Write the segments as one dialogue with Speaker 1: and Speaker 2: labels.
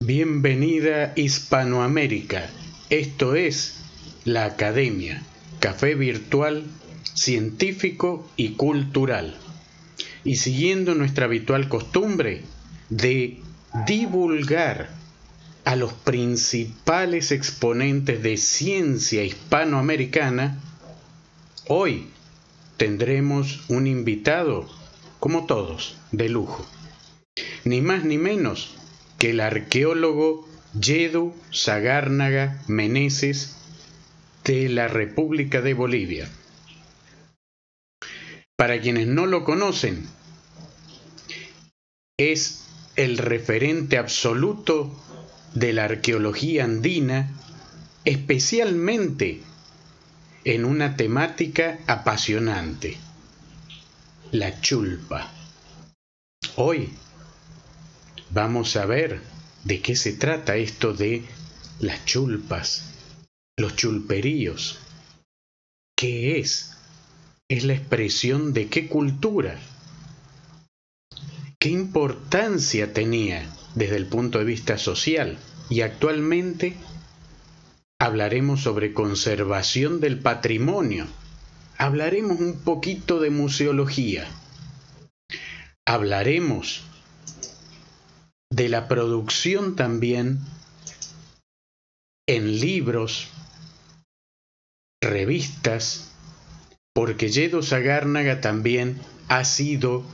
Speaker 1: Bienvenida Hispanoamérica. Esto es la Academia, café virtual, científico y cultural. Y siguiendo nuestra habitual costumbre de divulgar a los principales exponentes de ciencia hispanoamericana, hoy tendremos un invitado, como todos, de lujo. Ni más ni menos que el arqueólogo Yedu Sagárnaga Meneses de la República de Bolivia. Para quienes no lo conocen, es el referente absoluto de la arqueología andina, especialmente en una temática apasionante, la chulpa. Hoy vamos a ver de qué se trata esto de las chulpas, los chulperíos. ¿Qué es? ¿Es la expresión de qué cultura? ¿Qué importancia tenía desde el punto de vista social? Y actualmente hablaremos sobre conservación del patrimonio. Hablaremos un poquito de museología. Hablaremos de la producción también en libros, revistas, porque Yedu Sagárnaga también ha sido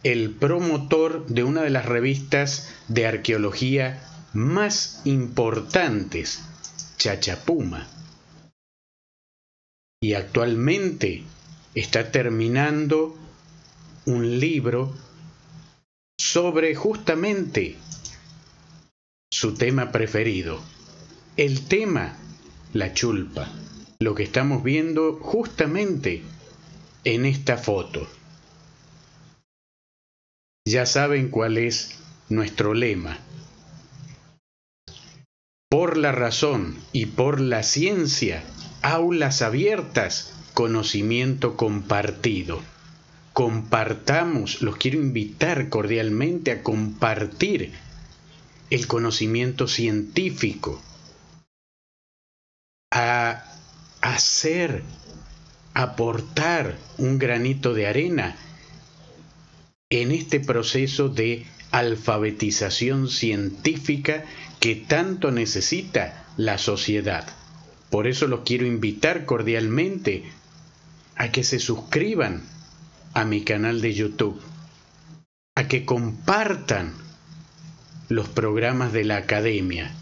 Speaker 1: el promotor de una de las revistas de arqueología más importantes, Chachapuma. Y actualmente está terminando un libro sobre justamente su tema preferido. El tema, la chulpa. Lo que estamos viendo justamente en esta foto. Ya saben cuál es nuestro lema. Por la razón y por la ciencia, aulas abiertas, conocimiento compartido. Compartamos, los quiero invitar cordialmente a compartir el conocimiento científico, a hacer, aportar un granito de arena en este proceso de alfabetización científica que tanto necesita la sociedad. Por eso los quiero invitar cordialmente a que se suscriban a mi canal de YouTube, a que compartan los programas de la Academia.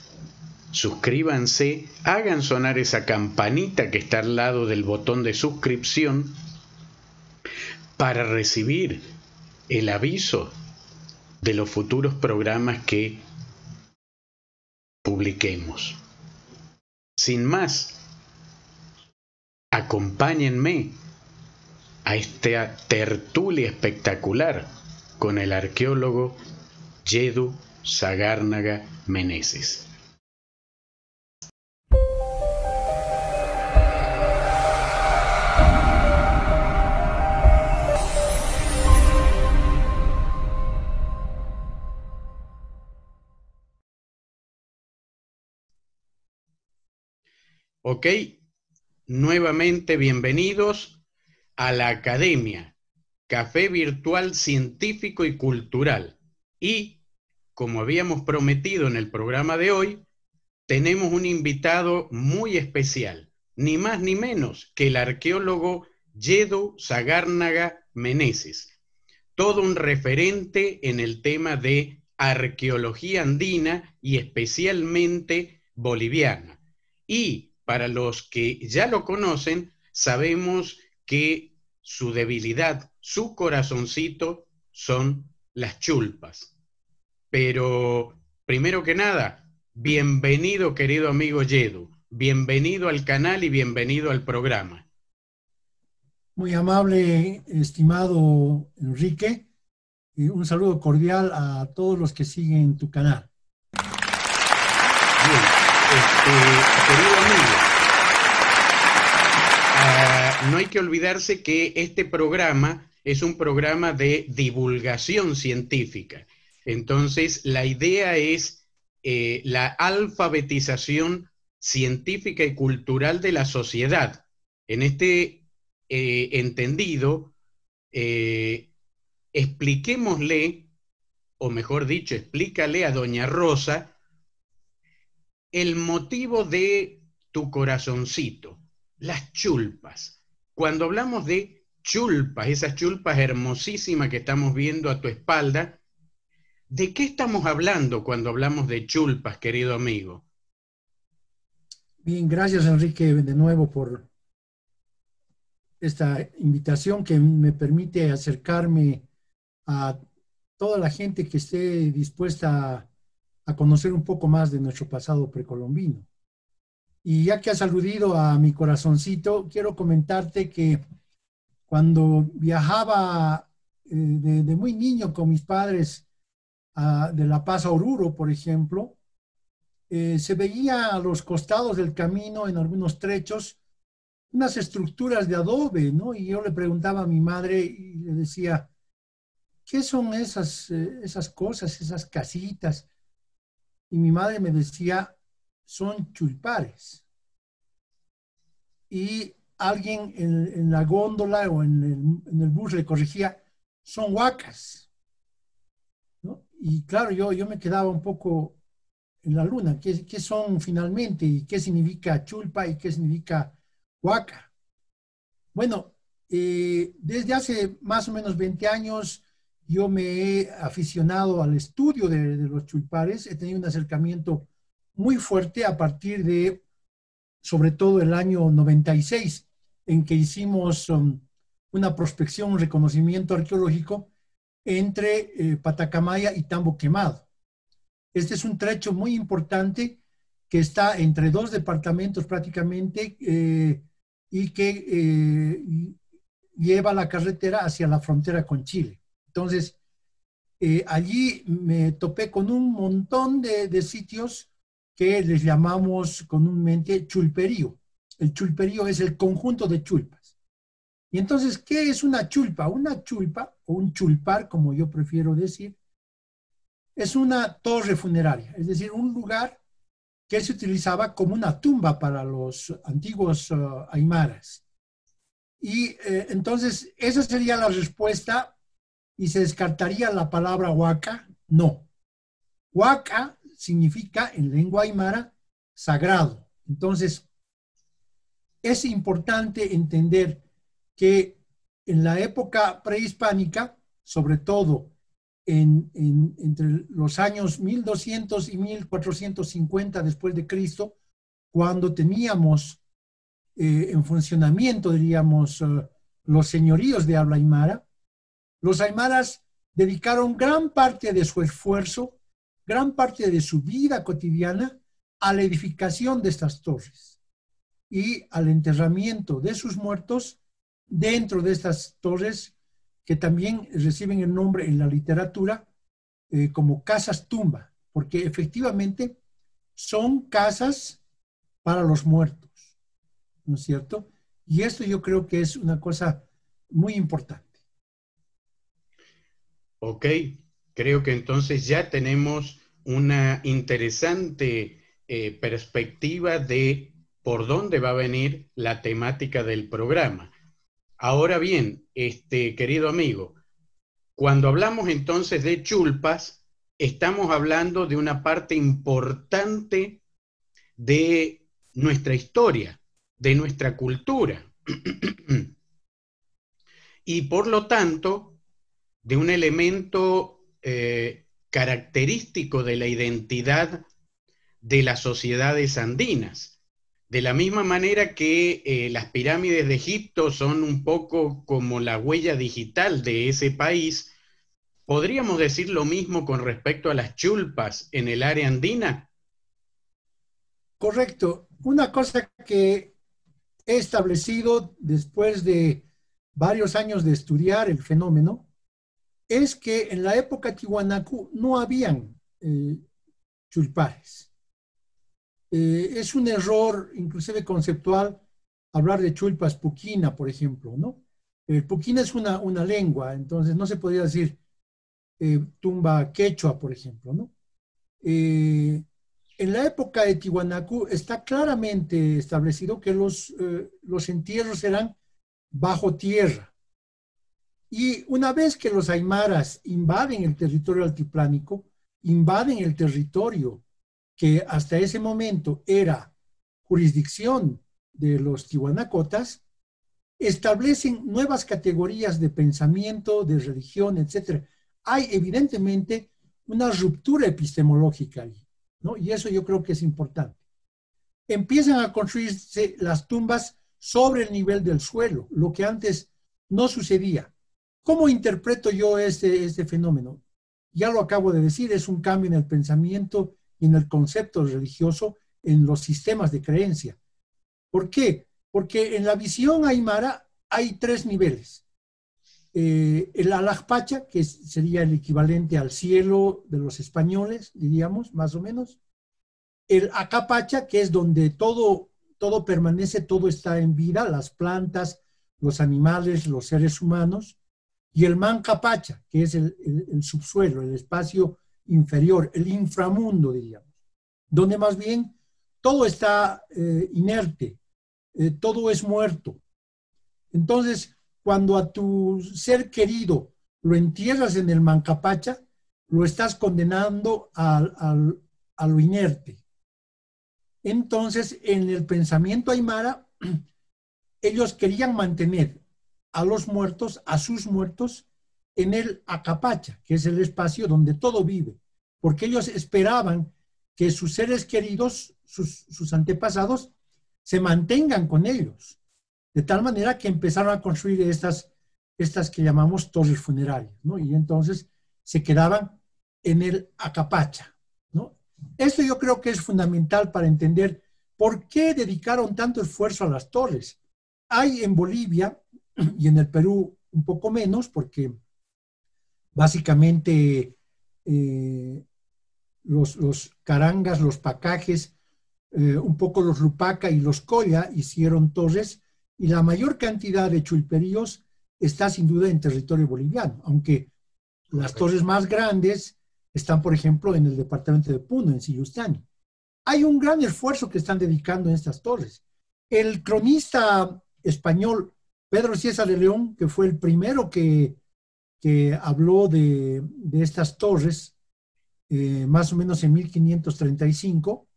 Speaker 1: Suscríbanse, hagan sonar esa campanita que está al lado del botón de suscripción para recibir el aviso de los futuros programas que publiquemos. Sin más, acompáñenme a esta tertulia espectacular con el arqueólogo Yedu Sagárnaga Meneses. Ok, nuevamente bienvenidos a la Academia, café virtual científico y cultural. Y, como habíamos prometido en el programa de hoy, tenemos un invitado muy especial, ni más ni menos que el arqueólogo Yedu Sagárnaga Meneses, todo un referente en el tema de arqueología andina y especialmente boliviana. Y para los que ya lo conocen, sabemos que su debilidad, su corazoncito, son las chulpas. Pero, primero que nada, bienvenido, querido amigo Yedu. Bienvenido al canal y bienvenido al programa.
Speaker 2: Muy amable, estimado Enrique. Y un saludo cordial a todos los que siguen tu canal.
Speaker 1: Bien, querido amigo, no hay que olvidarse que este programa es un programa de divulgación científica. Entonces, la idea es la alfabetización científica y cultural de la sociedad. En este entendido, expliquémosle, o mejor dicho, explícale a doña Rosa el motivo de tu corazoncito, las chulpas. Cuando hablamos de chulpas, esas chulpas hermosísimas que estamos viendo a tu espalda, ¿de qué estamos hablando cuando hablamos de chulpas, querido amigo?
Speaker 2: Bien, gracias Enrique de nuevo por esta invitación que me permite acercarme a toda la gente que esté dispuesta a conocer un poco más de nuestro pasado precolombino. Y ya que has aludido a mi corazoncito, quiero comentarte que cuando viajaba de muy niño con mis padres de La Paz a Oruro, por ejemplo, se veía a los costados del camino en algunos trechos unas estructuras de adobe, ¿no? Y yo le preguntaba a mi madre y le decía, ¿qué son esas cosas, esas casitas? Y mi madre me decía, son chulpares. Y alguien en la góndola o en el bus le corregía, son huacas, ¿no? Y claro, yo me quedaba un poco en la luna. ¿Qué son finalmente? ¿Y qué significa chulpa y qué significa huaca? Bueno, desde hace más o menos 20 años yo me he aficionado al estudio de los chulpares. He tenido un acercamiento muy fuerte a partir de, sobre todo, el año 96, en que hicimos una prospección, un reconocimiento arqueológico entre Patacamaya y Tambo Quemado. Este es un trecho muy importante que está entre dos departamentos prácticamente y que lleva la carretera hacia la frontera con Chile. Entonces, allí me topé con un montón de sitios que les llamamos comúnmente chulperío. El chulperío es el conjunto de chulpas. Y entonces, ¿qué es una chulpa? Una chulpa, o un chulpar, como yo prefiero decir, es una torre funeraria, es decir, un lugar que se utilizaba como una tumba para los antiguos aymaras. Y entonces, esa sería la respuesta y se descartaría la palabra huaca. No. Huaca significa en lengua aymara sagrado. Entonces, es importante entender que en la época prehispánica, sobre todo entre los años 1200 y 1450 después de Cristo, cuando teníamos en funcionamiento, diríamos, los señoríos de habla aymara, los aymaras dedicaron gran parte de su esfuerzo, gran parte de su vida cotidiana a la edificación de estas torres y al enterramiento de sus muertos dentro de estas torres que también reciben el nombre en la literatura como casas tumba, porque efectivamente son casas para los muertos, ¿no es cierto? Y esto yo creo que es una cosa muy importante.
Speaker 1: Ok, creo que entonces ya tenemos una interesante perspectiva de por dónde va a venir la temática del programa. Ahora bien, querido amigo, cuando hablamos entonces de chulpas, estamos hablando de una parte importante de nuestra historia, de nuestra cultura. Y por lo tanto, de un elemento característico de la identidad de las sociedades andinas. De la misma manera que las pirámides de Egipto son un poco como la huella digital de ese país, ¿podríamos decir lo mismo con respecto a las chulpas en el área andina?
Speaker 2: Correcto. Una cosa que he establecido después de varios años de estudiar el fenómeno es que en la época Tiwanaku no habían chulpares. Es un error, inclusive conceptual, hablar de chulpas puquina, por ejemplo, ¿no? Puquina es una lengua, entonces no se podría decir tumba quechua, por ejemplo, ¿no? en la época de Tiwanaku está claramente establecido que los entierros eran bajo tierra. Y una vez que los aymaras invaden el territorio altiplánico, invaden el territorio que hasta ese momento era jurisdicción de los tiwanacotas, establecen nuevas categorías de pensamiento, de religión, etc. Hay evidentemente una ruptura epistemológica ahí, ¿no? Y eso yo creo que es importante. Empiezan a construirse las tumbas sobre el nivel del suelo, lo que antes no sucedía. ¿Cómo interpreto yo este fenómeno? Ya lo acabo de decir, es un cambio en el pensamiento y en el concepto religioso, en los sistemas de creencia. ¿Por qué? Porque en la visión aymara hay tres niveles. El Alajpacha, que sería el equivalente al cielo de los españoles, diríamos, más o menos. El Acapacha, que es donde todo permanece, todo está en vida, las plantas, los animales, los seres humanos. Y el Mancapacha, que es el subsuelo, el espacio inferior, el inframundo, diríamos, donde más bien todo está inerte, todo es muerto. Entonces, cuando a tu ser querido lo entierras en el Mancapacha, lo estás condenando a lo inerte. Entonces, en el pensamiento aymara, ellos querían mantener a los muertos, a sus muertos, en el Acapacha, que es el espacio donde todo vive, porque ellos esperaban que sus seres queridos, sus antepasados, se mantengan con ellos, de tal manera que empezaron a construir estas que llamamos torres funerarias, ¿no? Y entonces se quedaban en el Acapacha, ¿no? Esto yo creo que es fundamental para entender por qué dedicaron tanto esfuerzo a las torres. Hay en Bolivia y en el Perú un poco menos, porque básicamente los carangas, los pacajes, un poco los lupaca y los colla hicieron torres, y la mayor cantidad de chulperíos está sin duda en territorio boliviano, aunque las torres más grandes están, por ejemplo, en el departamento de Puno, en Sillustani. Hay un gran esfuerzo que están dedicando en estas torres. El cronista español Pedro César de León, que fue el primero que habló de estas torres, más o menos en 1535,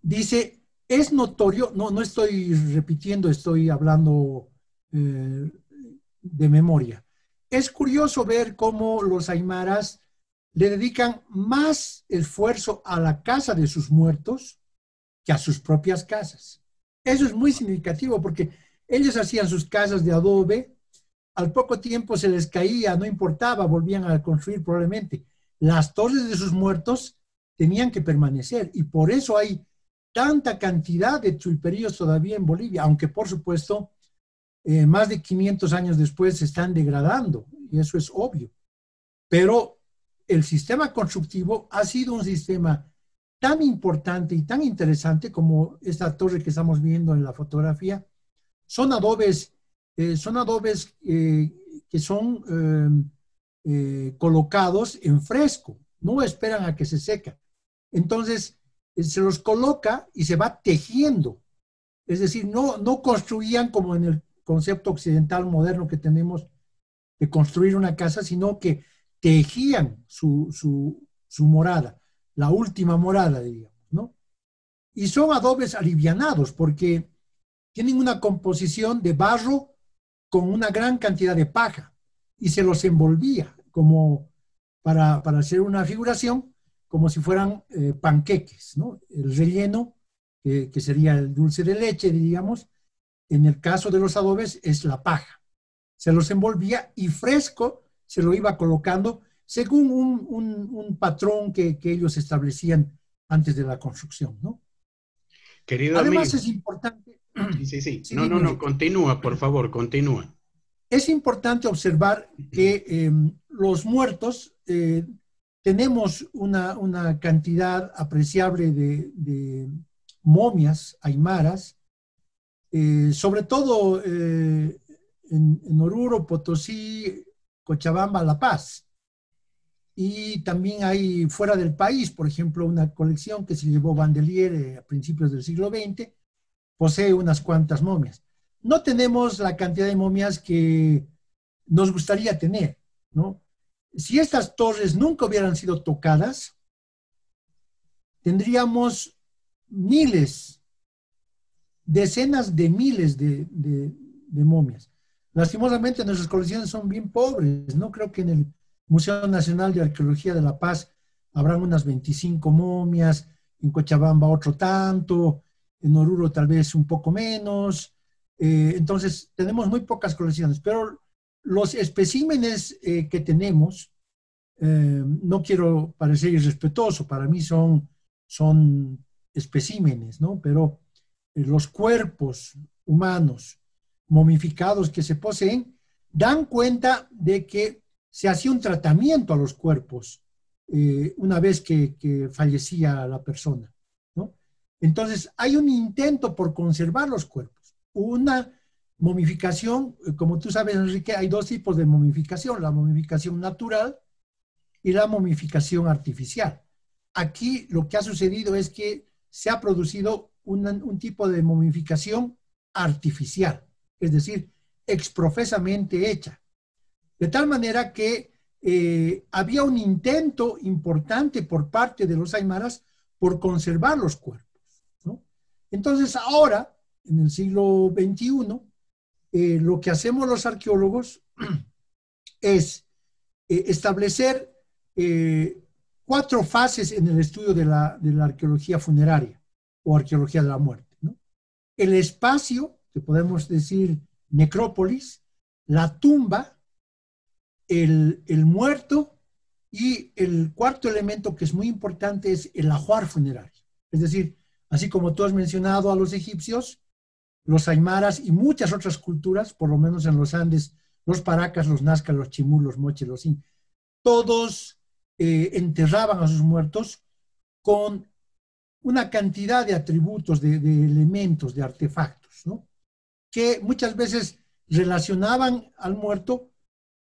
Speaker 2: dice, es notorio, no estoy repitiendo, estoy hablando de memoria. Es curioso ver cómo los aymaras le dedican más esfuerzo a la casa de sus muertos que a sus propias casas. Eso es muy significativo porque ellos hacían sus casas de adobe, al poco tiempo se les caía, no importaba, volvían a construir probablemente. Las torres de sus muertos tenían que permanecer y por eso hay tanta cantidad de chulperíos todavía en Bolivia, aunque por supuesto más de 500 años después se están degradando y eso es obvio. Pero el sistema constructivo ha sido un sistema tan importante y tan interesante como esta torre que estamos viendo en la fotografía. Son adobes que son colocados en fresco, no esperan a que se seca. Entonces, se los coloca y se va tejiendo. Es decir, no construían como en el concepto occidental moderno que tenemos de construir una casa, sino que tejían su morada, la última morada, digamos, ¿no? Y son adobes alivianados porque tienen una composición de barro con una gran cantidad de paja y se los envolvía como para hacer una figuración, como si fueran panqueques, ¿no? El relleno, que sería el dulce de leche, diríamos, en el caso de los adobes es la paja. Se los envolvía y fresco se lo iba colocando según un patrón que ellos establecían antes de la construcción, ¿no?
Speaker 1: Querido
Speaker 2: Además
Speaker 1: amigo.
Speaker 2: es importante...
Speaker 1: Sí.
Speaker 2: Sí,
Speaker 1: No, continúa, por favor, continúa.
Speaker 2: Es importante observar que los muertos, tenemos una cantidad apreciable de momias aymaras, sobre todo en Oruro, Potosí, Cochabamba, La Paz. y también hay fuera del país, por ejemplo, una colección que se llevó Bandelier a principios del siglo XX, posee unas cuantas momias. No tenemos la cantidad de momias que nos gustaría tener, ¿no? Si estas torres nunca hubieran sido tocadas, tendríamos miles, decenas de miles de momias. Lastimosamente nuestras colecciones son bien pobres. No creo que en el Museo Nacional de Arqueología de La Paz habrán unas 25 momias, en Cochabamba otro tanto, en Oruro tal vez un poco menos. Entonces tenemos muy pocas colecciones, pero los especímenes que tenemos, no quiero parecer irrespetuoso, para mí son especímenes, ¿no? Pero los cuerpos humanos momificados que se poseen dan cuenta de que se hacía un tratamiento a los cuerpos una vez que fallecía la persona, ¿no? Entonces, hay un intento por conservar los cuerpos. Una momificación, como tú sabes, Enrique, hay dos tipos de momificación, la momificación natural y la momificación artificial. Aquí lo que ha sucedido es que se ha producido un tipo de momificación artificial, es decir, exprofesamente hecha. De tal manera que había un intento importante por parte de los aymaras por conservar los cuerpos, ¿no? Entonces ahora, en el siglo XXI, lo que hacemos los arqueólogos es establecer 4 fases en el estudio de la arqueología funeraria o arqueología de la muerte, ¿no? El espacio, que podemos decir necrópolis, la tumba, el muerto, y el cuarto elemento que es muy importante es el ajuar funerario. Es decir, así como tú has mencionado a los egipcios, los aymaras y muchas otras culturas, por lo menos en los Andes, los paracas, los nazcas, los chimú, los moches, los in, todos enterraban a sus muertos con una cantidad de atributos, de elementos, de artefactos, ¿no? Que muchas veces relacionaban al muerto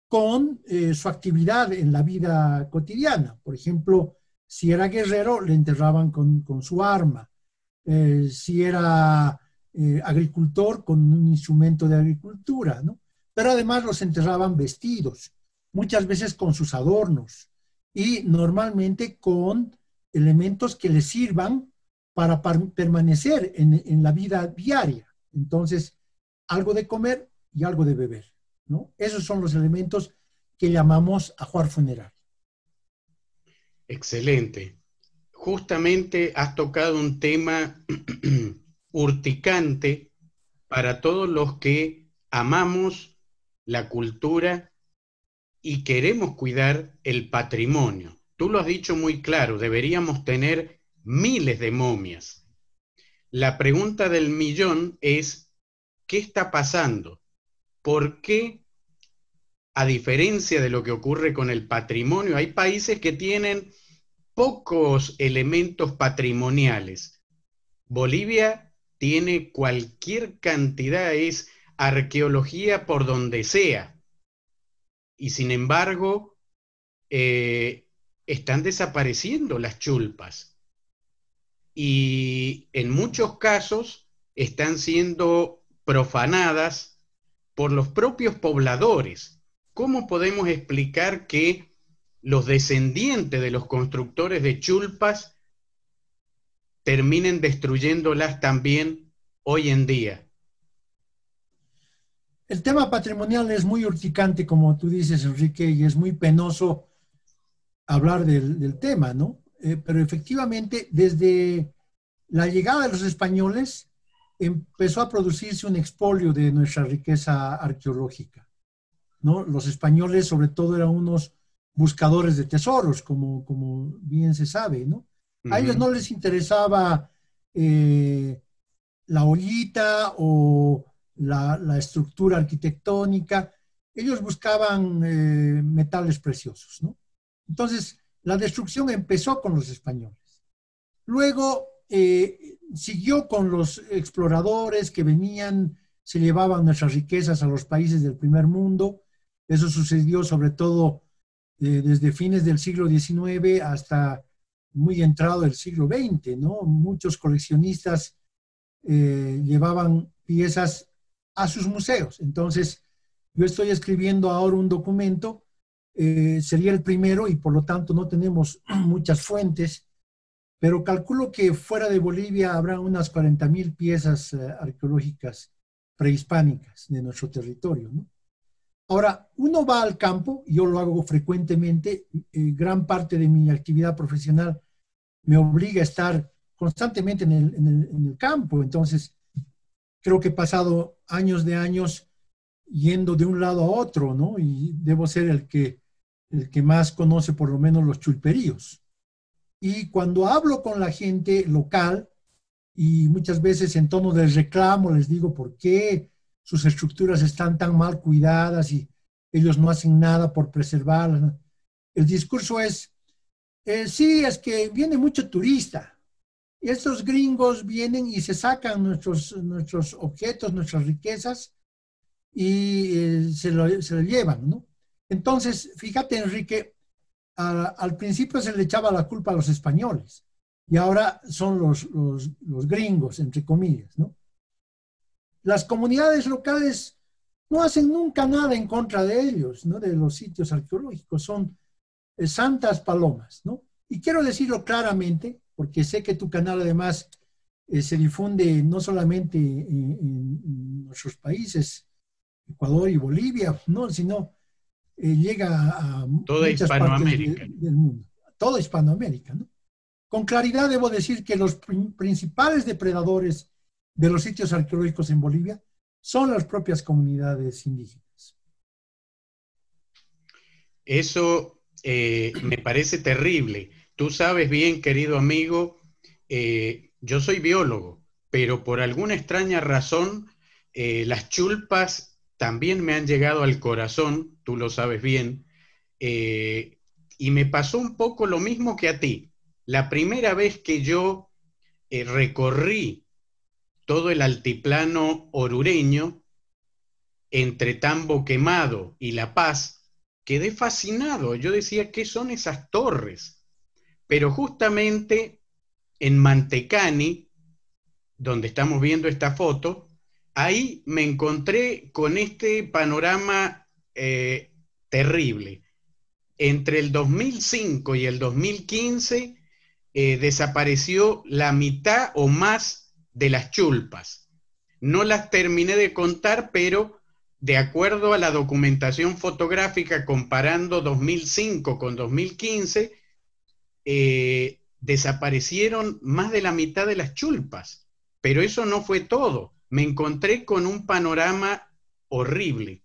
Speaker 2: con su actividad en la vida cotidiana. Por ejemplo, si era guerrero, le enterraban con su arma. Si era agricultor, con un instrumento de agricultura, ¿no? Pero además los enterraban vestidos, muchas veces con sus adornos y normalmente con elementos que les sirvan para permanecer en la vida diaria. Entonces, algo de comer y algo de beber, ¿no? Esos son los elementos que llamamos ajuar funerario.
Speaker 1: Excelente. Justamente has tocado un tema urticante para todos los que amamos la cultura y queremos cuidar el patrimonio. Tú lo has dicho muy claro, deberíamos tener miles de momias. La pregunta del millón es, ¿qué está pasando? ¿Por qué, a diferencia de lo que ocurre con el patrimonio, hay países que tienen pocos elementos patrimoniales? Bolivia tiene cualquier cantidad, es arqueología por donde sea. Y sin embargo, están desapareciendo las chulpas. Y en muchos casos están siendo profanadas por los propios pobladores. ¿Cómo podemos explicar que los descendientes de los constructores de chulpas terminen destruyéndolas también hoy en día?
Speaker 2: El tema patrimonial es muy urticante, como tú dices, Enrique, y es muy penoso hablar del tema, ¿no? Pero efectivamente, desde la llegada de los españoles, empezó a producirse un expolio de nuestra riqueza arqueológica, ¿no? Los españoles, sobre todo, eran unos buscadores de tesoros, como bien se sabe, ¿no? A ellos no les interesaba la ollita o la estructura arquitectónica, ellos buscaban metales preciosos, ¿no? Entonces, la destrucción empezó con los españoles. Luego siguió con los exploradores que venían, se llevaban nuestras riquezas a los países del primer mundo. Eso sucedió sobre todo desde fines del siglo XIX hasta muy entrado el siglo XX, ¿no? Muchos coleccionistas llevaban piezas a sus museos. Entonces, yo estoy escribiendo ahora un documento, sería el primero y por lo tanto no tenemos muchas fuentes, pero calculo que fuera de Bolivia habrá unas 40.000 piezas arqueológicas prehispánicas de nuestro territorio, ¿no? Ahora, uno va al campo, yo lo hago frecuentemente, gran parte de mi actividad profesional me obliga a estar constantemente en el campo, entonces creo que he pasado años de años yendo de un lado a otro, ¿no? Y debo ser el que más conoce por lo menos los chulperíos. Y cuando hablo con la gente local, y muchas veces en tono de reclamo les digo por qué sus estructuras están tan mal cuidadas y ellos no hacen nada por preservarlas. El discurso es, sí, es que viene mucho turista. Y estos gringos vienen y se sacan nuestros objetos, nuestras riquezas y se lo llevan, ¿no? Entonces, fíjate, Enrique, al principio se le echaba la culpa a los españoles y ahora son los gringos, entre comillas, ¿no? Las comunidades locales no hacen nunca nada en contra de ellos, ¿no? De los sitios arqueológicos, son santas palomas, ¿no? Y quiero decirlo claramente, porque sé que tu canal además se difunde no solamente en nuestros países, Ecuador y Bolivia, ¿no? Sino llega a
Speaker 1: Toda
Speaker 2: muchas partes
Speaker 1: Hispanoamérica.
Speaker 2: del mundo, toda Hispanoamérica, ¿no? Con claridad debo decir que los principales depredadores de los sitios arqueológicos en Bolivia son las propias comunidades indígenas.
Speaker 1: Eso me parece terrible. Tú sabes bien, querido amigo, yo soy biólogo, pero por alguna extraña razón las chulpas también me han llegado al corazón, tú lo sabes bien, y me pasó un poco lo mismo que a ti. La primera vez que yo recorrí todo el altiplano orureño, entre Tambo Quemado y La Paz, quedé fascinado. Yo decía, ¿qué son esas torres? Pero justamente en Mantecani, donde estamos viendo esta foto, ahí me encontré con este panorama terrible. Entre el 2005 y el 2015 desapareció la mitad o más de las chulpas. No las terminé de contar, pero de acuerdo a la documentación fotográfica, comparando 2005 con 2015, desaparecieron más de la mitad de las chulpas. Pero eso no fue todo. Me encontré con un panorama horrible.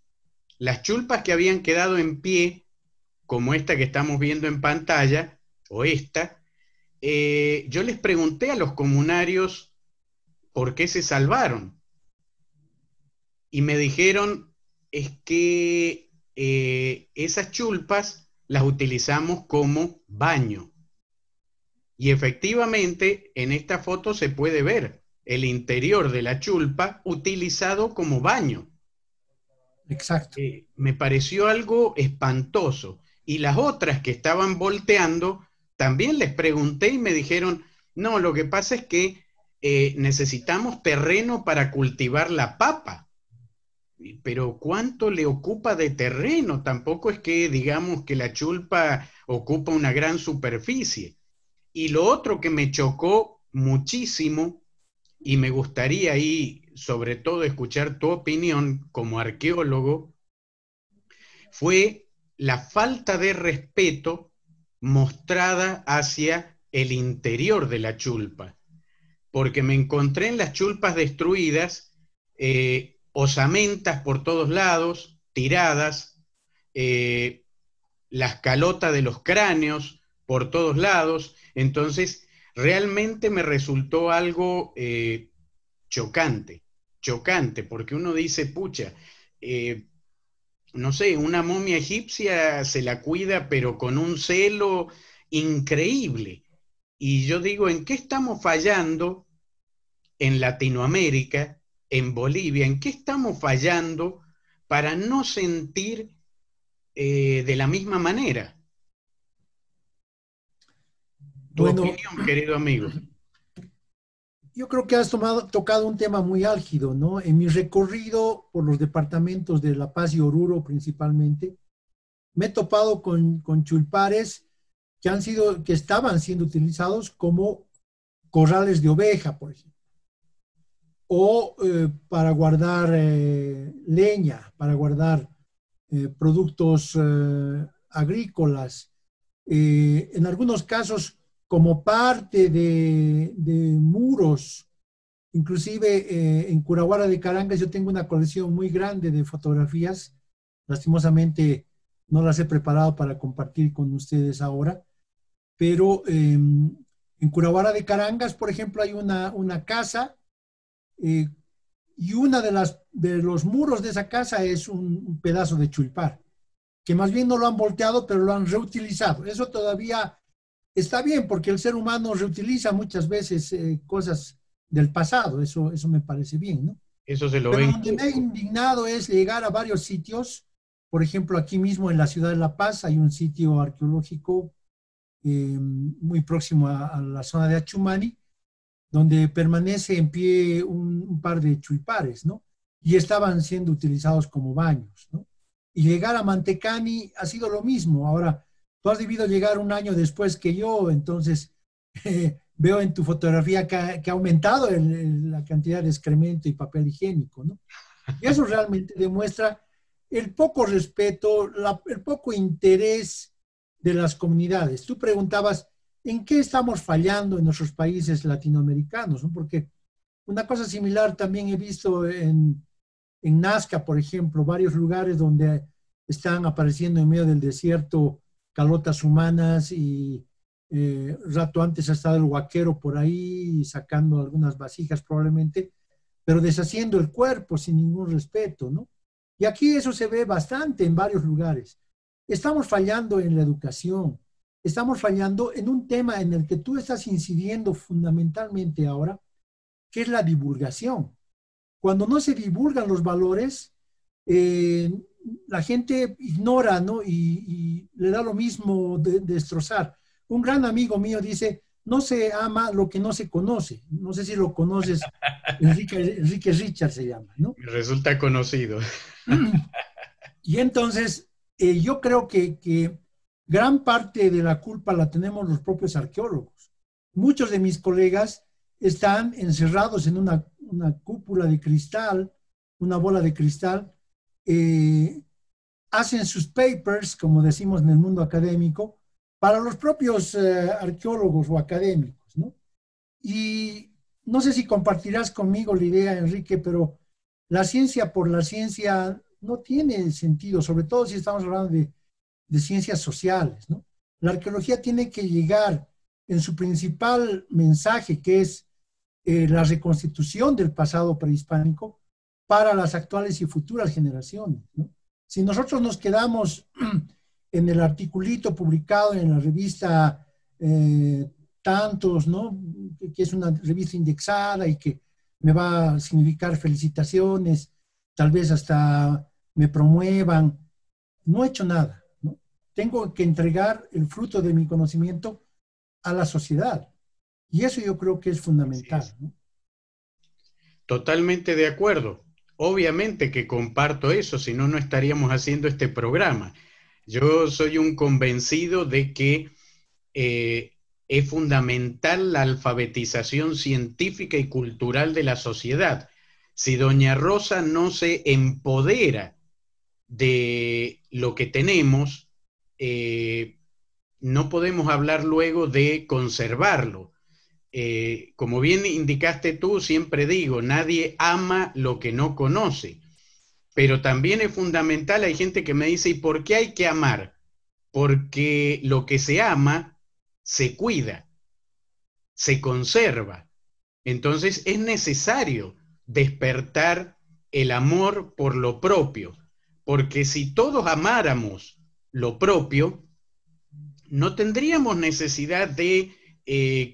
Speaker 1: Las chulpas que habían quedado en pie, como esta que estamos viendo en pantalla, o esta, yo les pregunté a los comunarios por qué se salvaron. Y me dijeron, es que esas chulpas las utilizamos como baño. Y efectivamente, en esta foto se puede ver el interior de la chulpa utilizado como baño.
Speaker 2: Exacto.
Speaker 1: Me pareció algo espantoso. Y las otras que estaban volteando, también les pregunté y me dijeron, no, lo que pasa es que necesitamos terreno para cultivar la papa. Pero ¿cuánto le ocupa de terreno? Tampoco es que digamos que la chulpa ocupa una gran superficie. Y lo otro que me chocó muchísimo, y me gustaría ahí sobre todo escuchar tu opinión como arqueólogo, fue la falta de respeto mostrada hacia el interior de la chulpa. Porque me encontré en las chulpas destruidas osamentas por todos lados, tiradas, las calotas de los cráneos por todos lados. Entonces, realmente me resultó algo chocante, porque uno dice, pucha, no sé, una momia egipcia se la cuida, pero con un celo increíble. Y yo digo, ¿en qué estamos fallando en Latinoamérica, en Bolivia? ¿En qué estamos fallando para no sentir de la misma manera? Tu
Speaker 2: Bueno,
Speaker 1: opinión, querido amigo.
Speaker 2: yo creo que has tocado un tema muy álgido, ¿no? En mi recorrido por los departamentos de La Paz y Oruro principalmente, me he topado con chulpares que estaban siendo utilizados como corrales de oveja, por ejemplo, o para guardar leña, para guardar productos agrícolas, en algunos casos como parte de muros. Inclusive en Curahuara de Carangas yo tengo una colección muy grande de fotografías. Lastimosamente no las he preparado para compartir con ustedes ahora, pero en Curahuara de Carangas, por ejemplo, hay una casa eh, y una de los muros de esa casa es un pedazo de chulpar, que más bien no lo han volteado, pero lo han reutilizado. Eso todavía está bien, porque el ser humano reutiliza muchas veces cosas del pasado, eso me parece bien, ¿no?
Speaker 1: Eso se lo
Speaker 2: Pero
Speaker 1: ven.
Speaker 2: donde me he indignado es llegar a varios sitios, por ejemplo, aquí mismo en la ciudad de La Paz hay un sitio arqueológico muy próximo a la zona de Achumani, donde permanece en pie un par de chulpares, ¿no? Y estaban siendo utilizados como baños, ¿no? Y llegar a Mantecani ha sido lo mismo. Ahora, tú has debido llegar un año después que yo, entonces veo en tu fotografía que ha aumentado la cantidad de excremento y papel higiénico, ¿no? Y eso realmente demuestra el poco respeto, el poco interés de las comunidades. Tú preguntabas, ¿en qué estamos fallando en nuestros países latinoamericanos? ¿No? Porque una cosa similar también he visto en Nazca, por ejemplo, varios lugares donde están apareciendo en medio del desierto calotas humanas y rato antes ha estado el huaquero por ahí sacando algunas vasijas probablemente, pero deshaciendo el cuerpo sin ningún respeto, ¿no? Y aquí eso se ve bastante en varios lugares. Estamos fallando en la educación, estamos fallando en un tema en el que tú estás incidiendo fundamentalmente ahora, que es la divulgación. Cuando no se divulgan los valores, la gente ignora, ¿no? Y le da lo mismo de destrozar. Un gran amigo mío dice, no se ama lo que no se conoce. No sé si lo conoces, Enrique Richard se llama, ¿no?
Speaker 1: Me resulta conocido.
Speaker 2: Y entonces, yo creo que gran parte de la culpa la tenemos los propios arqueólogos. Muchos de mis colegas están encerrados en una cúpula de cristal, una bola de cristal, hacen sus papers, como decimos en el mundo académico, para los propios arqueólogos o académicos, ¿no? Y no sé si compartirás conmigo la idea, Enrique, pero la ciencia por la ciencia no tiene sentido, sobre todo si estamos hablando de ciencias sociales, ¿no? La arqueología tiene que llegar en su principal mensaje, que es la reconstitución del pasado prehispánico para las actuales y futuras generaciones, ¿no? Si nosotros nos quedamos en el articulito publicado en la revista Tantos, ¿no? Que es una revista indexada y que me va a significar felicitaciones, tal vez hasta me promuevan, no he hecho nada, ¿no? Tengo que entregar el fruto de mi conocimiento a la sociedad. Y eso yo creo que es fundamental, ¿no?
Speaker 1: Totalmente de acuerdo. Obviamente que comparto eso, si no, no estaríamos haciendo este programa. Yo soy un convencido de que es fundamental la alfabetización científica y cultural de la sociedad. Si doña Rosa no se empodera de lo que tenemos, no podemos hablar luego de conservarlo. Como bien indicaste tú, siempre digo, nadie ama lo que no conoce, pero también es fundamental, hay gente que me dice, ¿y por qué hay que amar? Porque lo que se ama se cuida, se conserva. Entonces es necesario despertar el amor por lo propio, porque si todos amáramos lo propio, no tendríamos necesidad de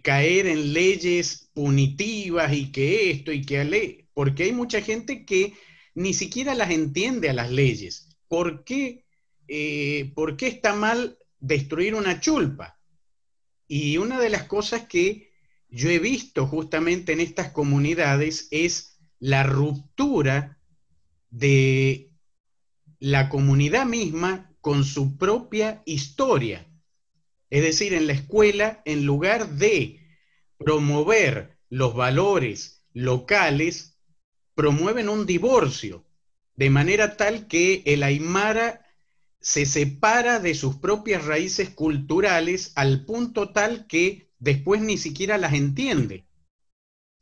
Speaker 1: caer en leyes punitivas y que esto y que porque hay mucha gente que ni siquiera las entiende a las leyes. ¿Por qué está mal destruir una chulpa? Y una de las cosas que yo he visto justamente en estas comunidades es la ruptura de la comunidad misma con su propia historia. Es decir, en la escuela, en lugar de promover los valores locales, promueven un divorcio, de manera tal que el aymara se separa de sus propias raíces culturales al punto tal que después ni siquiera las entiende.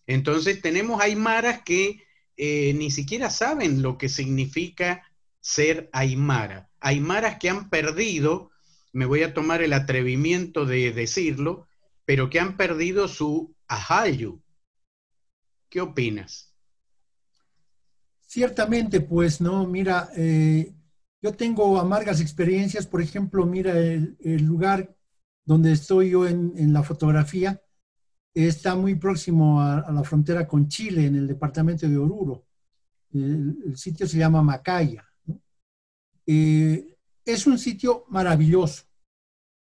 Speaker 1: Entonces tenemos aymaras que ni siquiera saben lo que significa ser aymara. Aymaras que han perdido, me voy a tomar el atrevimiento de decirlo, pero que han perdido su ajayu. ¿Qué opinas?
Speaker 2: Ciertamente, pues, ¿no? Mira, yo tengo amargas experiencias, por ejemplo, mira, el lugar donde estoy yo en la fotografía está muy próximo a la frontera con Chile, en el departamento de Oruro. El sitio se llama Macaya, ¿no? Es un sitio maravilloso.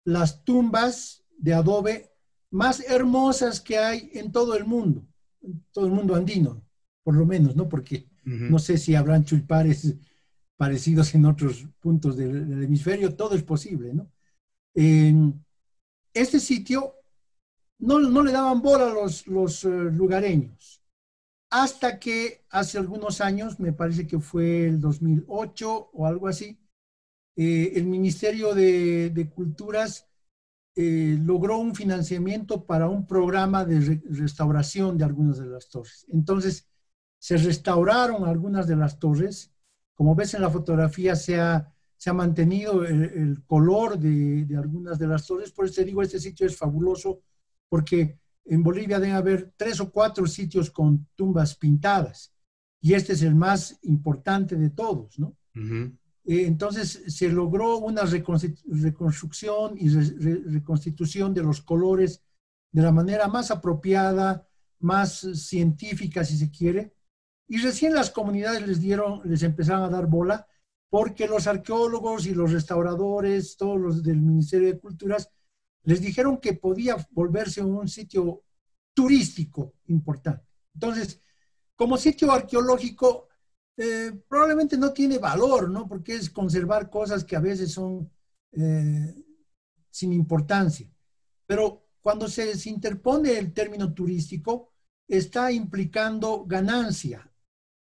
Speaker 2: Las tumbas de adobe más hermosas que hay en todo el mundo andino, por lo menos, ¿no? Porque no sé si habrán chulpares parecidos en otros puntos del hemisferio, todo es posible, ¿no? Este sitio no le daban bola a los lugareños, hasta que hace algunos años, me parece que fue el 2008 o algo así, el Ministerio de Culturas logró un financiamiento para un programa de restauración de algunas de las torres. Entonces, se restauraron algunas de las torres. Como ves en la fotografía, se ha mantenido el color de algunas de las torres. Por eso te digo, este sitio es fabuloso, porque en Bolivia deben haber 3 o 4 sitios con tumbas pintadas, y este es el más importante de todos, ¿no? Entonces se logró una reconstrucción y reconstitución de los colores de la manera más apropiada, más científica, si se quiere, y recién las comunidades les empezaron a dar bola, porque los arqueólogos y los restauradores, todos los del Ministerio de Culturas, les dijeron que podía volverse un sitio turístico importante. Entonces, como sitio arqueológico, probablemente no tiene valor, ¿no? Porque es conservar cosas que a veces son sin importancia. Pero cuando se interpone el término turístico, está implicando ganancia,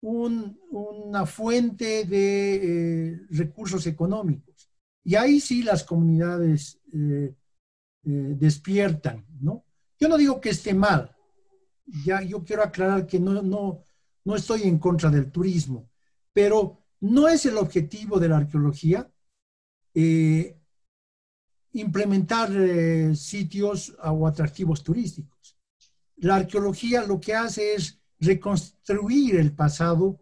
Speaker 2: una fuente de recursos económicos. Y ahí sí las comunidades despiertan, ¿no? Yo no digo que esté mal. Ya yo quiero aclarar que no estoy en contra del turismo, pero no es el objetivo de la arqueología implementar sitios o atractivos turísticos. La arqueología lo que hace es reconstruir el pasado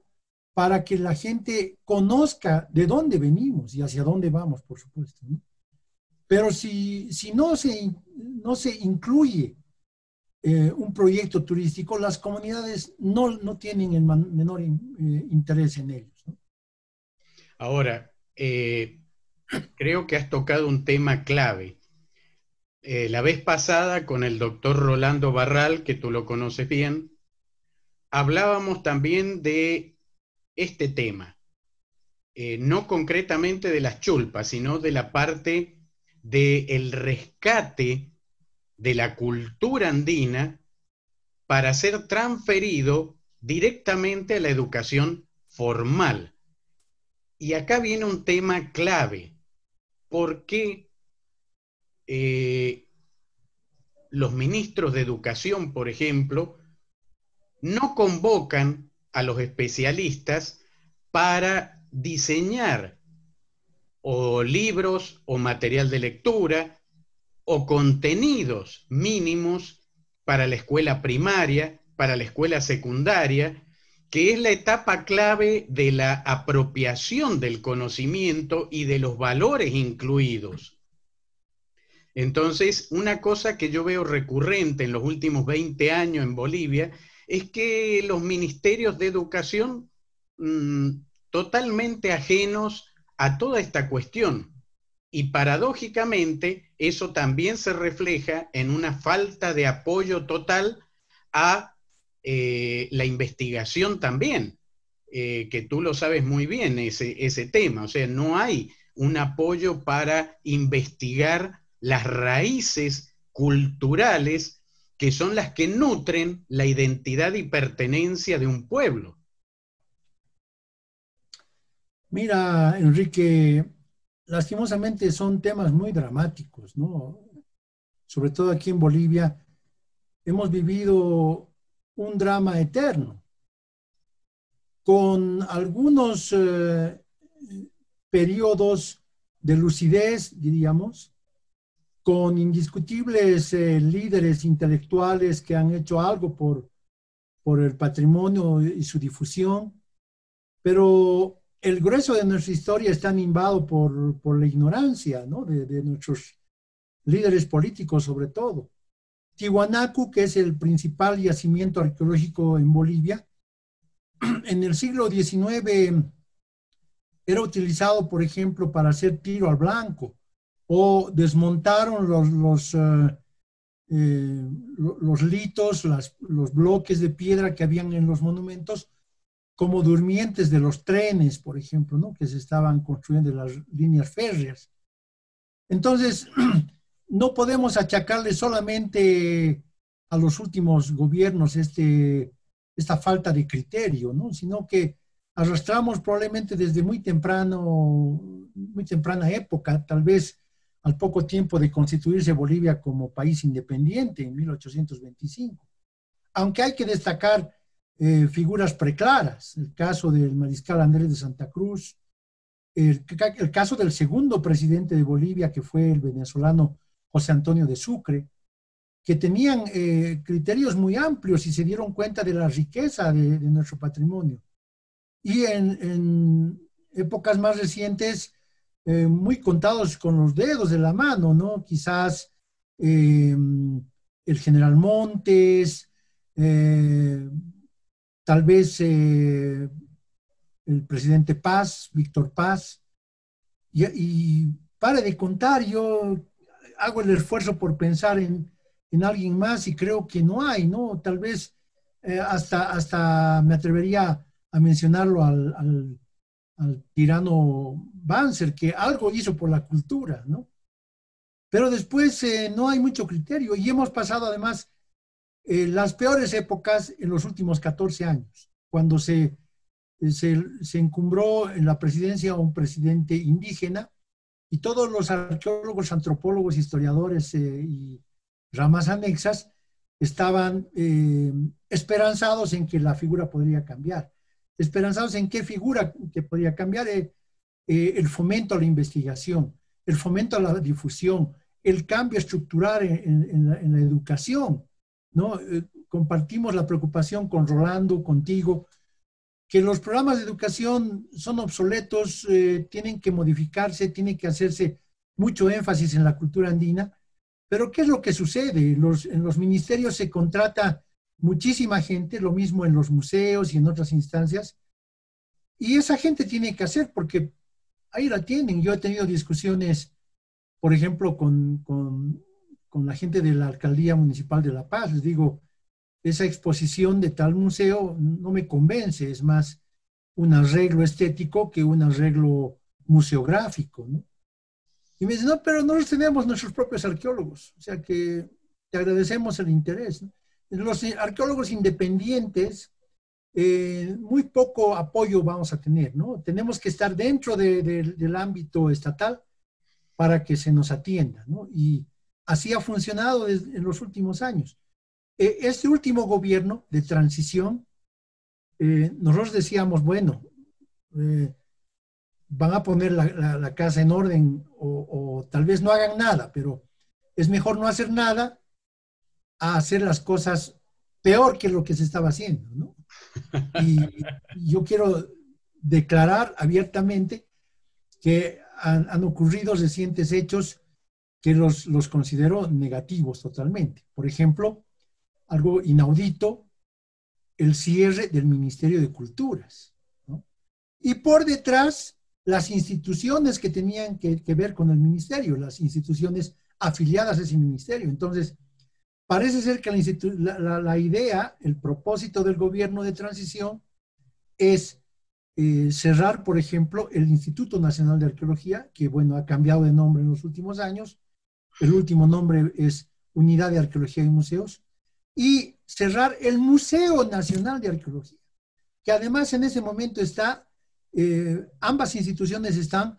Speaker 2: para que la gente conozca de dónde venimos y hacia dónde vamos, por supuesto, ¿no? Pero si no se incluye un proyecto turístico, las comunidades no tienen el menor interés en ellos, ¿no?
Speaker 1: Ahora, creo que has tocado un tema clave. La vez pasada con el doctor Rolando Barral, que tú lo conoces bien, hablábamos también de este tema, no concretamente de las chulpas, sino de la parte del rescate de la cultura andina para ser transferido directamente a la educación formal. Y acá viene un tema clave. ¿Por qué los ministros de educación, por ejemplo, no convocan a los especialistas para diseñar o libros o material de lectura o contenidos mínimos para la escuela primaria, para la escuela secundaria, que es la etapa clave de la apropiación del conocimiento y de los valores incluidos? Entonces, una cosa que yo veo recurrente en los últimos 20 años en Bolivia es que los ministerios de educación totalmente ajenos a toda esta cuestión. Y paradójicamente, eso también se refleja en una falta de apoyo total a la investigación también, que tú lo sabes muy bien, ese tema. O sea, no hay un apoyo para investigar las raíces culturales que son las que nutren la identidad y pertenencia de un pueblo.
Speaker 2: Mira, Enrique, lastimosamente son temas muy dramáticos, ¿no? Sobre todo aquí en Bolivia, hemos vivido un drama eterno, con algunos periodos de lucidez, diríamos, con indiscutibles líderes intelectuales que han hecho algo por el patrimonio y su difusión, pero el grueso de nuestra historia está animado por la ignorancia, ¿no? De nuestros líderes políticos sobre todo. Tiwanaku, que es el principal yacimiento arqueológico en Bolivia, en el siglo XIX era utilizado, por ejemplo, para hacer tiro al blanco, o desmontaron los litos, los bloques de piedra que habían en los monumentos, como durmientes de los trenes, por ejemplo, ¿no? Que se estaban construyendo las líneas férreas. Entonces, no podemos achacarle solamente a los últimos gobiernos esta falta de criterio, ¿no? Sino que arrastramos probablemente desde muy temprana época, tal vez al poco tiempo de constituirse Bolivia como país independiente en 1825. Aunque hay que destacar figuras preclaras, el caso del mariscal Andrés de Santa Cruz, el caso del segundo presidente de Bolivia, que fue el venezolano José Antonio de Sucre, que tenían criterios muy amplios y se dieron cuenta de la riqueza de nuestro patrimonio. Y en épocas más recientes, muy contados con los dedos de la mano, ¿no? Quizás el general Montes, tal vez el presidente Paz, Víctor Paz, y pare de contar, yo hago el esfuerzo por pensar en alguien más y creo que no hay, ¿no? Tal vez hasta me atrevería a mencionarlo al tirano Banzer, que algo hizo por la cultura, ¿no? Pero después no hay mucho criterio y hemos pasado además las peores épocas en los últimos 14 años, cuando se encumbró en la presidencia un presidente indígena y todos los arqueólogos, antropólogos, historiadores y ramas anexas estaban esperanzados en que la figura podría cambiar. Esperanzados en qué figura que podría cambiar, el fomento a la investigación, el fomento a la difusión, el cambio estructural en la educación, ¿no? Compartimos la preocupación con Rolando, contigo, que los programas de educación son obsoletos, tienen que modificarse, tiene que hacerse mucho énfasis en la cultura andina, pero ¿qué es lo que sucede? En los ministerios se contrata muchísima gente, lo mismo en los museos y en otras instancias, y esa gente tiene que hacer porque ahí la tienen. Yo he tenido discusiones, por ejemplo, con la gente de la Alcaldía Municipal de La Paz. Les digo, esa exposición de tal museo no me convence, es más un arreglo estético que un arreglo museográfico, ¿no? Y me dicen, no, pero nosotros tenemos nuestros propios arqueólogos, o sea que te agradecemos el interés, ¿no? Los arqueólogos independientes, muy poco apoyo vamos a tener, ¿no? Tenemos que estar dentro del ámbito estatal para que se nos atienda, ¿no? Y así ha funcionado en los últimos años. Este último gobierno de transición, nosotros decíamos, bueno, van a poner la casa en orden o tal vez no hagan nada, pero es mejor no hacer nada a hacer las cosas peor que lo que se estaba haciendo, ¿no? Y yo quiero declarar abiertamente que han ocurrido recientes hechos que los considero negativos totalmente. Por ejemplo, algo inaudito, el cierre del Ministerio de Culturas, ¿no? Y por detrás, las instituciones que tenían que ver con el ministerio, las instituciones afiliadas a ese ministerio. Entonces, parece ser que la idea, el propósito del gobierno de transición es cerrar, por ejemplo, el Instituto Nacional de Arqueología, que, bueno, ha cambiado de nombre en los últimos años. El último nombre es Unidad de Arqueología y Museos, y cerrar el Museo Nacional de Arqueología, que además en ese momento está, ambas instituciones están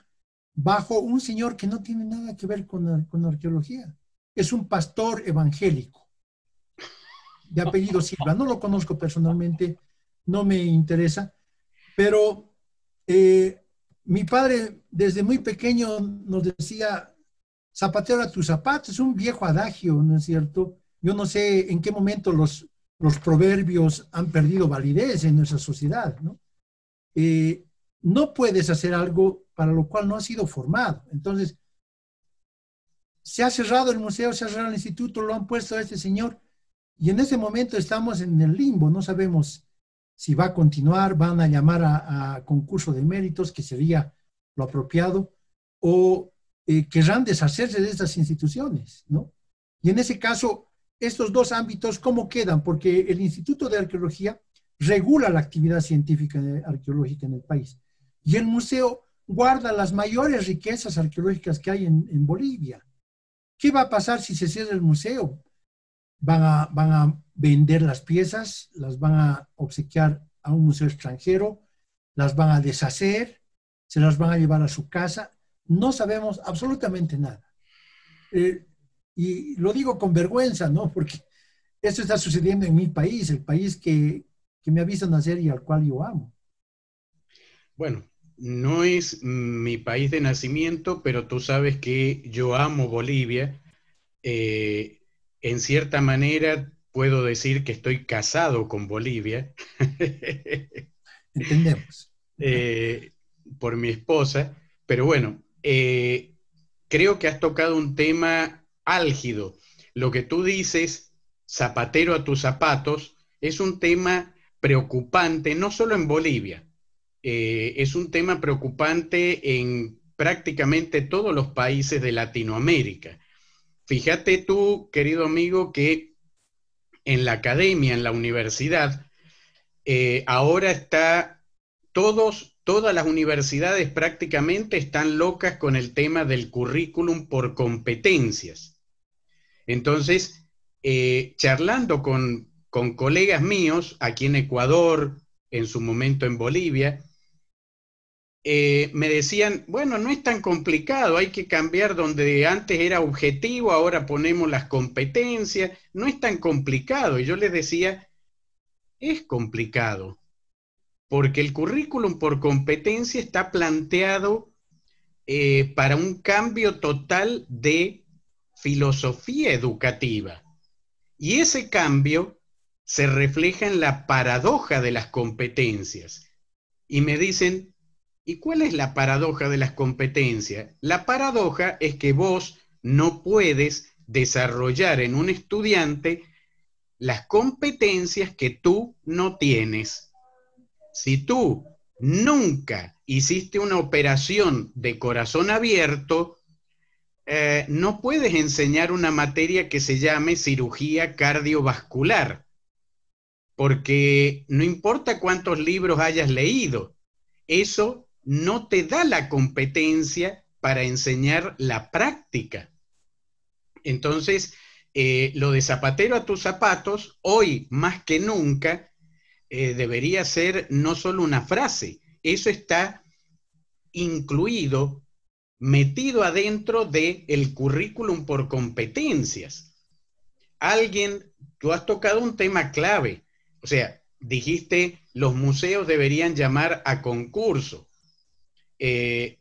Speaker 2: bajo un señor que no tiene nada que ver con arqueología. Es un pastor evangélico de apellido Silva. No lo conozco personalmente, no me interesa, pero mi padre desde muy pequeño nos decía, zapatero a tus zapatos, es un viejo adagio, ¿no es cierto? Yo no sé en qué momento los proverbios han perdido validez en nuestra sociedad, ¿no? No puedes hacer algo para lo cual no has sido formado. Entonces, se ha cerrado el museo, se ha cerrado el instituto, lo han puesto a este señor, y en ese momento estamos en el limbo, no sabemos si va a continuar, van a llamar a concurso de méritos, que sería lo apropiado, o querrán deshacerse de estas instituciones, ¿no? Y en ese caso, estos dos ámbitos, ¿cómo quedan? Porque el Instituto de Arqueología regula la actividad científica arqueológica en el país, y el museo guarda las mayores riquezas arqueológicas que hay en Bolivia. ¿Qué va a pasar si se cierra el museo? Van a vender las piezas, las van a obsequiar a un museo extranjero, las van a deshacer, se las van a llevar a su casa. No sabemos absolutamente nada. Y lo digo con vergüenza, ¿no? Porque esto está sucediendo en mi país, el país que me ha visto nacer y al cual yo amo.
Speaker 1: Bueno, no es mi país de nacimiento, pero tú sabes que yo amo Bolivia. En cierta manera puedo decir que estoy casado con Bolivia.
Speaker 2: Entendemos.
Speaker 1: Por mi esposa, pero bueno, creo que has tocado un tema álgido. Lo que tú dices, zapatero a tus zapatos, es un tema preocupante, no solo en Bolivia, es un tema preocupante en prácticamente todos los países de Latinoamérica. Fíjate tú, querido amigo, que en la academia, en la universidad, ahora está todas las universidades prácticamente están locas con el tema del currículum por competencias. Entonces, charlando con colegas míos aquí en Ecuador, en su momento en Bolivia, me decían, bueno, no es tan complicado, hay que cambiar donde antes era objetivo, ahora ponemos las competencias, no es tan complicado. Y yo les decía, es complicado, porque el currículum por competencia está planteado para un cambio total de filosofía educativa. Y ese cambio se refleja en la paradoja de las competencias. Y me dicen, ¿y cuál es la paradoja de las competencias? La paradoja es que vos no puedes desarrollar en un estudiante las competencias que tú no tienes. Si tú nunca hiciste una operación de corazón abierto, no puedes enseñar una materia que se llame cirugía cardiovascular, porque no importa cuántos libros hayas leído, eso no te da la competencia para enseñar la práctica. Entonces, lo de zapatero a tus zapatos, hoy más que nunca, debería ser no solo una frase, eso está incluido, metido adentro del currículum por competencias. Tú has tocado un tema clave, o sea, dijiste los museos deberían llamar a concurso.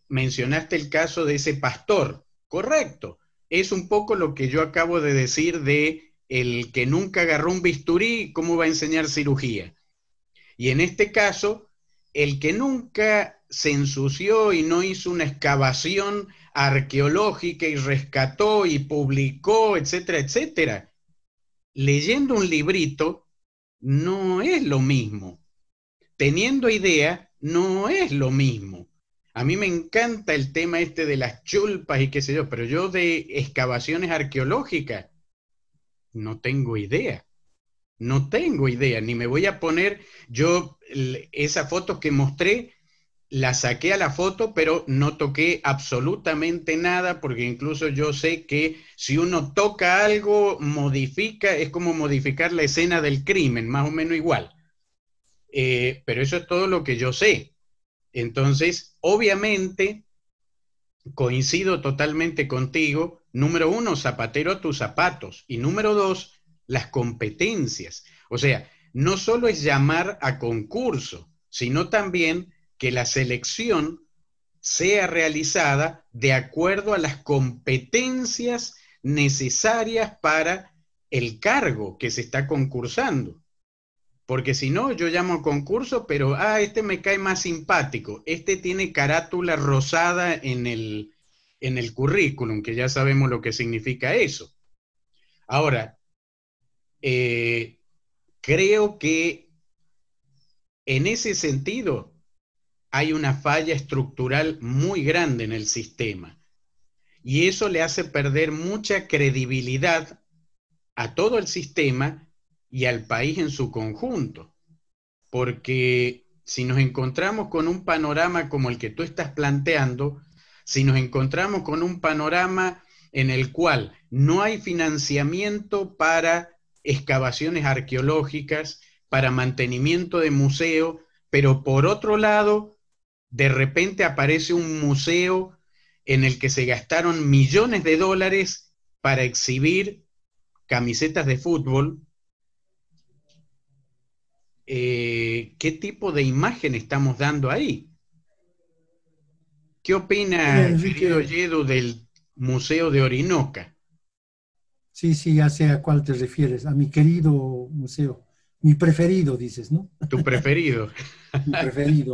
Speaker 1: Mencionaste el caso de ese pastor, correcto, es un poco lo que yo acabo de decir de el que nunca agarró un bisturí, ¿cómo va a enseñar cirugía? Y en este caso, el que nunca se ensució y no hizo una excavación arqueológica y rescató y publicó, etcétera, etcétera, leyendo un librito no es lo mismo. Teniendo idea no es lo mismo. A mí me encanta el tema este de las chulpas y qué sé yo, pero yo de excavaciones arqueológicas no tengo idea. No tengo idea, ni me voy a poner, yo esa foto que mostré, la saqué a la foto, pero no toqué absolutamente nada, porque incluso yo sé que si uno toca algo, modifica, es como modificar la escena del crimen, más o menos igual. Pero eso es todo lo que yo sé. Entonces, obviamente, coincido totalmente contigo. Número uno, zapatero a tus zapatos. Y número dos, las competencias. O sea, no solo es llamar a concurso, sino también que la selección sea realizada de acuerdo a las competencias necesarias para el cargo que se está concursando. Porque si no, yo llamo a concurso, pero, este me cae más simpático, este tiene carátula rosada en el currículum, que ya sabemos lo que significa eso. Ahora, eh, creo que en ese sentido hay una falla estructural muy grande en el sistema y eso le hace perder mucha credibilidad a todo el sistema y al país en su conjunto, porque si nos encontramos con un panorama como el que tú estás planteando, si nos encontramos con un panorama en el cual no hay financiamiento para excavaciones arqueológicas, para mantenimiento de museo, pero por otro lado, de repente aparece un museo en el que se gastaron millones de dólares para exhibir camisetas de fútbol. ¿Qué tipo de imagen estamos dando ahí? ¿Qué opina, querido
Speaker 2: Enrique,
Speaker 1: Yedu, del Museo de Orinoca?
Speaker 2: sí, sí, ya sé a cuál te refieres, a mi querido museo, mi preferido, dices, ¿no?
Speaker 1: ¿Tu preferido?
Speaker 2: Mi preferido.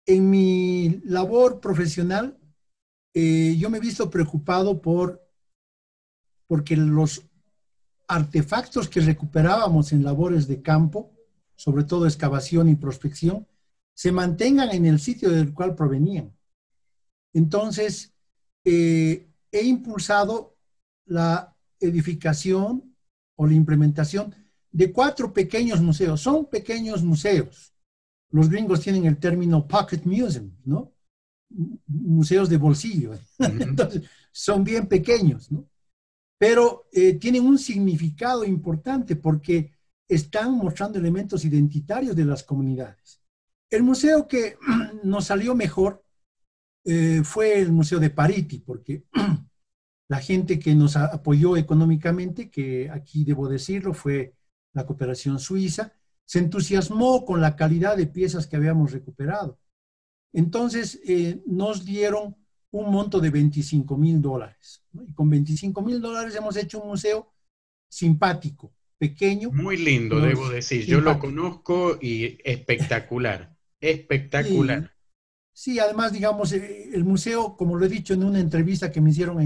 Speaker 2: En mi labor profesional, yo me he visto preocupado porque los artefactos que recuperábamos en labores de campo, sobre todo excavación y prospección, se mantengan en el sitio del cual provenían. Entonces, he impulsado la edificación o la implementación de 4 pequeños museos. Son pequeños museos. Los gringos tienen el término pocket museum, ¿no? Museos de bolsillo. Entonces, son bien pequeños, ¿no? Pero tienen un significado importante porque están mostrando elementos identitarios de las comunidades. El museo que nos salió mejor fue el Museo de Pariti, porque la gente que nos apoyó económicamente, que aquí debo decirlo, fue la cooperación suiza, se entusiasmó con la calidad de piezas que habíamos recuperado. Entonces nos dieron un monto de $25,000, ¿no? Y con $25,000 hemos hecho un museo simpático, pequeño,
Speaker 1: Muy lindo,
Speaker 2: pero
Speaker 1: debo decir. Yo lo
Speaker 2: simpático.
Speaker 1: conozco y espectacular,
Speaker 2: Sí,
Speaker 1: espectacular.
Speaker 2: sí, además, digamos, el museo, como lo he dicho en una entrevista que me hicieron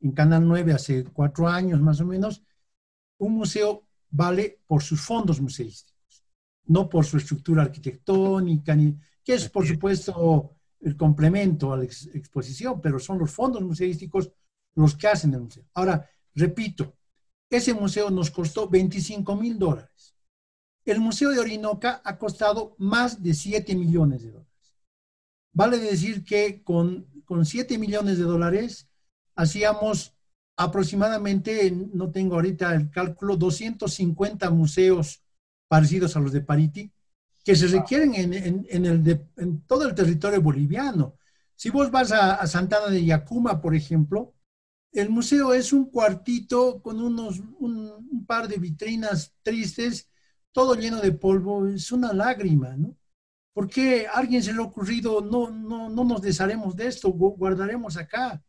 Speaker 2: en Canal 9 hace 4 años más o menos, un museo vale por sus fondos museísticos, no por su estructura arquitectónica, que es, por
Speaker 1: Así es.
Speaker 2: supuesto, el complemento a la exposición, pero son los fondos museísticos los que hacen el museo. Ahora, repito, ese museo nos costó $25,000. El Museo de Orinoca ha costado más de $7 millones. Vale decir que con $7 millones hacíamos aproximadamente, no tengo ahorita el cálculo, 250 museos parecidos a los de Pariti, que se requieren en todo el territorio boliviano. Si vos vas a Santana de Yacuma, por ejemplo, el museo es un cuartito con un par de vitrinas tristes, todo lleno de polvo, es una lágrima, ¿no? ¿Por qué a alguien se le ha ocurrido, no nos desharemos de esto, guardaremos acá?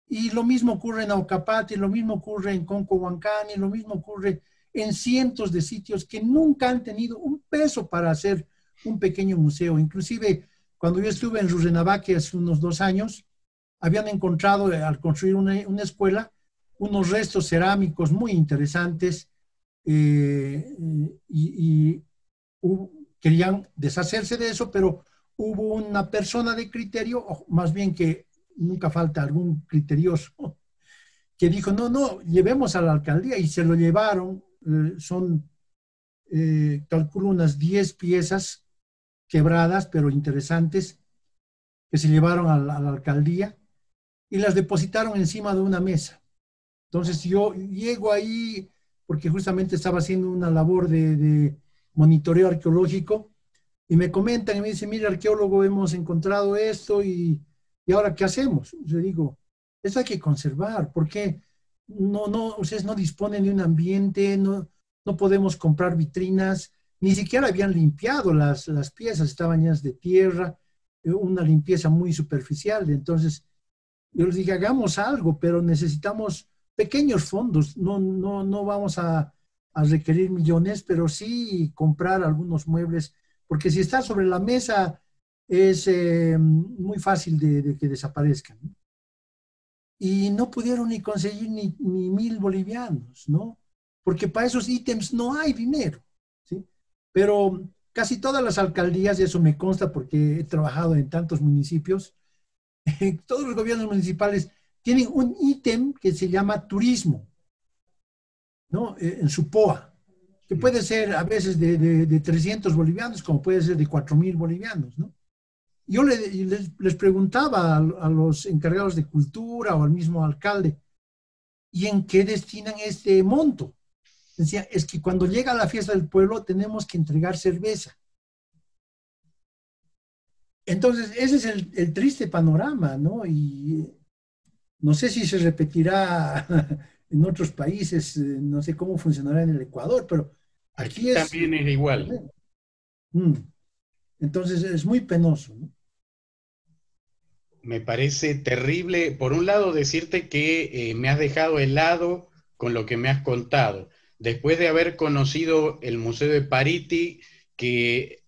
Speaker 2: Y lo mismo ocurre en Aucapati, lo mismo ocurre en Concohuancani, lo mismo ocurre en cientos de sitios que nunca han tenido un peso para hacer un pequeño museo. Inclusive, cuando yo estuve en Rurrenabaque hace unos 2 años, habían encontrado, al construir una escuela, unos restos cerámicos muy interesantes y querían deshacerse de eso, pero hubo una persona de criterio, o más bien que nunca falta algún criterioso, que dijo, no, no, llevemos a la alcaldía, y se lo llevaron. Calculo unas 10 piezas quebradas, pero interesantes, que se llevaron a la alcaldía y las depositaron encima de una mesa. Entonces yo llego ahí porque justamente estaba haciendo una labor de monitoreo arqueológico, y me comentan y me dicen, mira, arqueólogo, hemos encontrado esto, y ahora ¿qué hacemos? Yo digo, eso hay que conservar, porque ustedes no disponen de un ambiente, no podemos comprar vitrinas, ni siquiera habían limpiado las piezas, estaban llenas de tierra, una limpieza muy superficial. Entonces yo les dije, hagamos algo, pero necesitamos pequeños fondos, no vamos a requerir millones, pero sí comprar algunos muebles, porque si está sobre la mesa es muy fácil de que desaparezcan, ¿no? Y no pudieron ni conseguir ni 1.000 bolivianos, ¿no? Porque para esos ítems no hay dinero, ¿sí? Pero casi todas las alcaldías, y eso me consta porque he trabajado en tantos municipios, todos los gobiernos municipales tienen un ítem que se llama turismo, ¿no? En su POA, que puede ser a veces de 300 bolivianos, como puede ser de 4.000 bolivianos, ¿no? Yo les preguntaba a los encargados de cultura o al mismo alcalde, ¿y en qué destinan este monto? Decía, es que cuando llega la fiesta del pueblo tenemos que entregar cerveza. Entonces, ese es el triste panorama, ¿no? Y no sé si se repetirá en otros países, no sé cómo funcionará en el Ecuador, pero aquí
Speaker 1: Aquí
Speaker 2: es...
Speaker 1: también es igual.
Speaker 2: Entonces, es muy penoso, ¿no?
Speaker 1: Me parece terrible, por un lado, decirte que me has dejado helado con lo que me has contado. Después de haber conocido el Museo de Pariti, que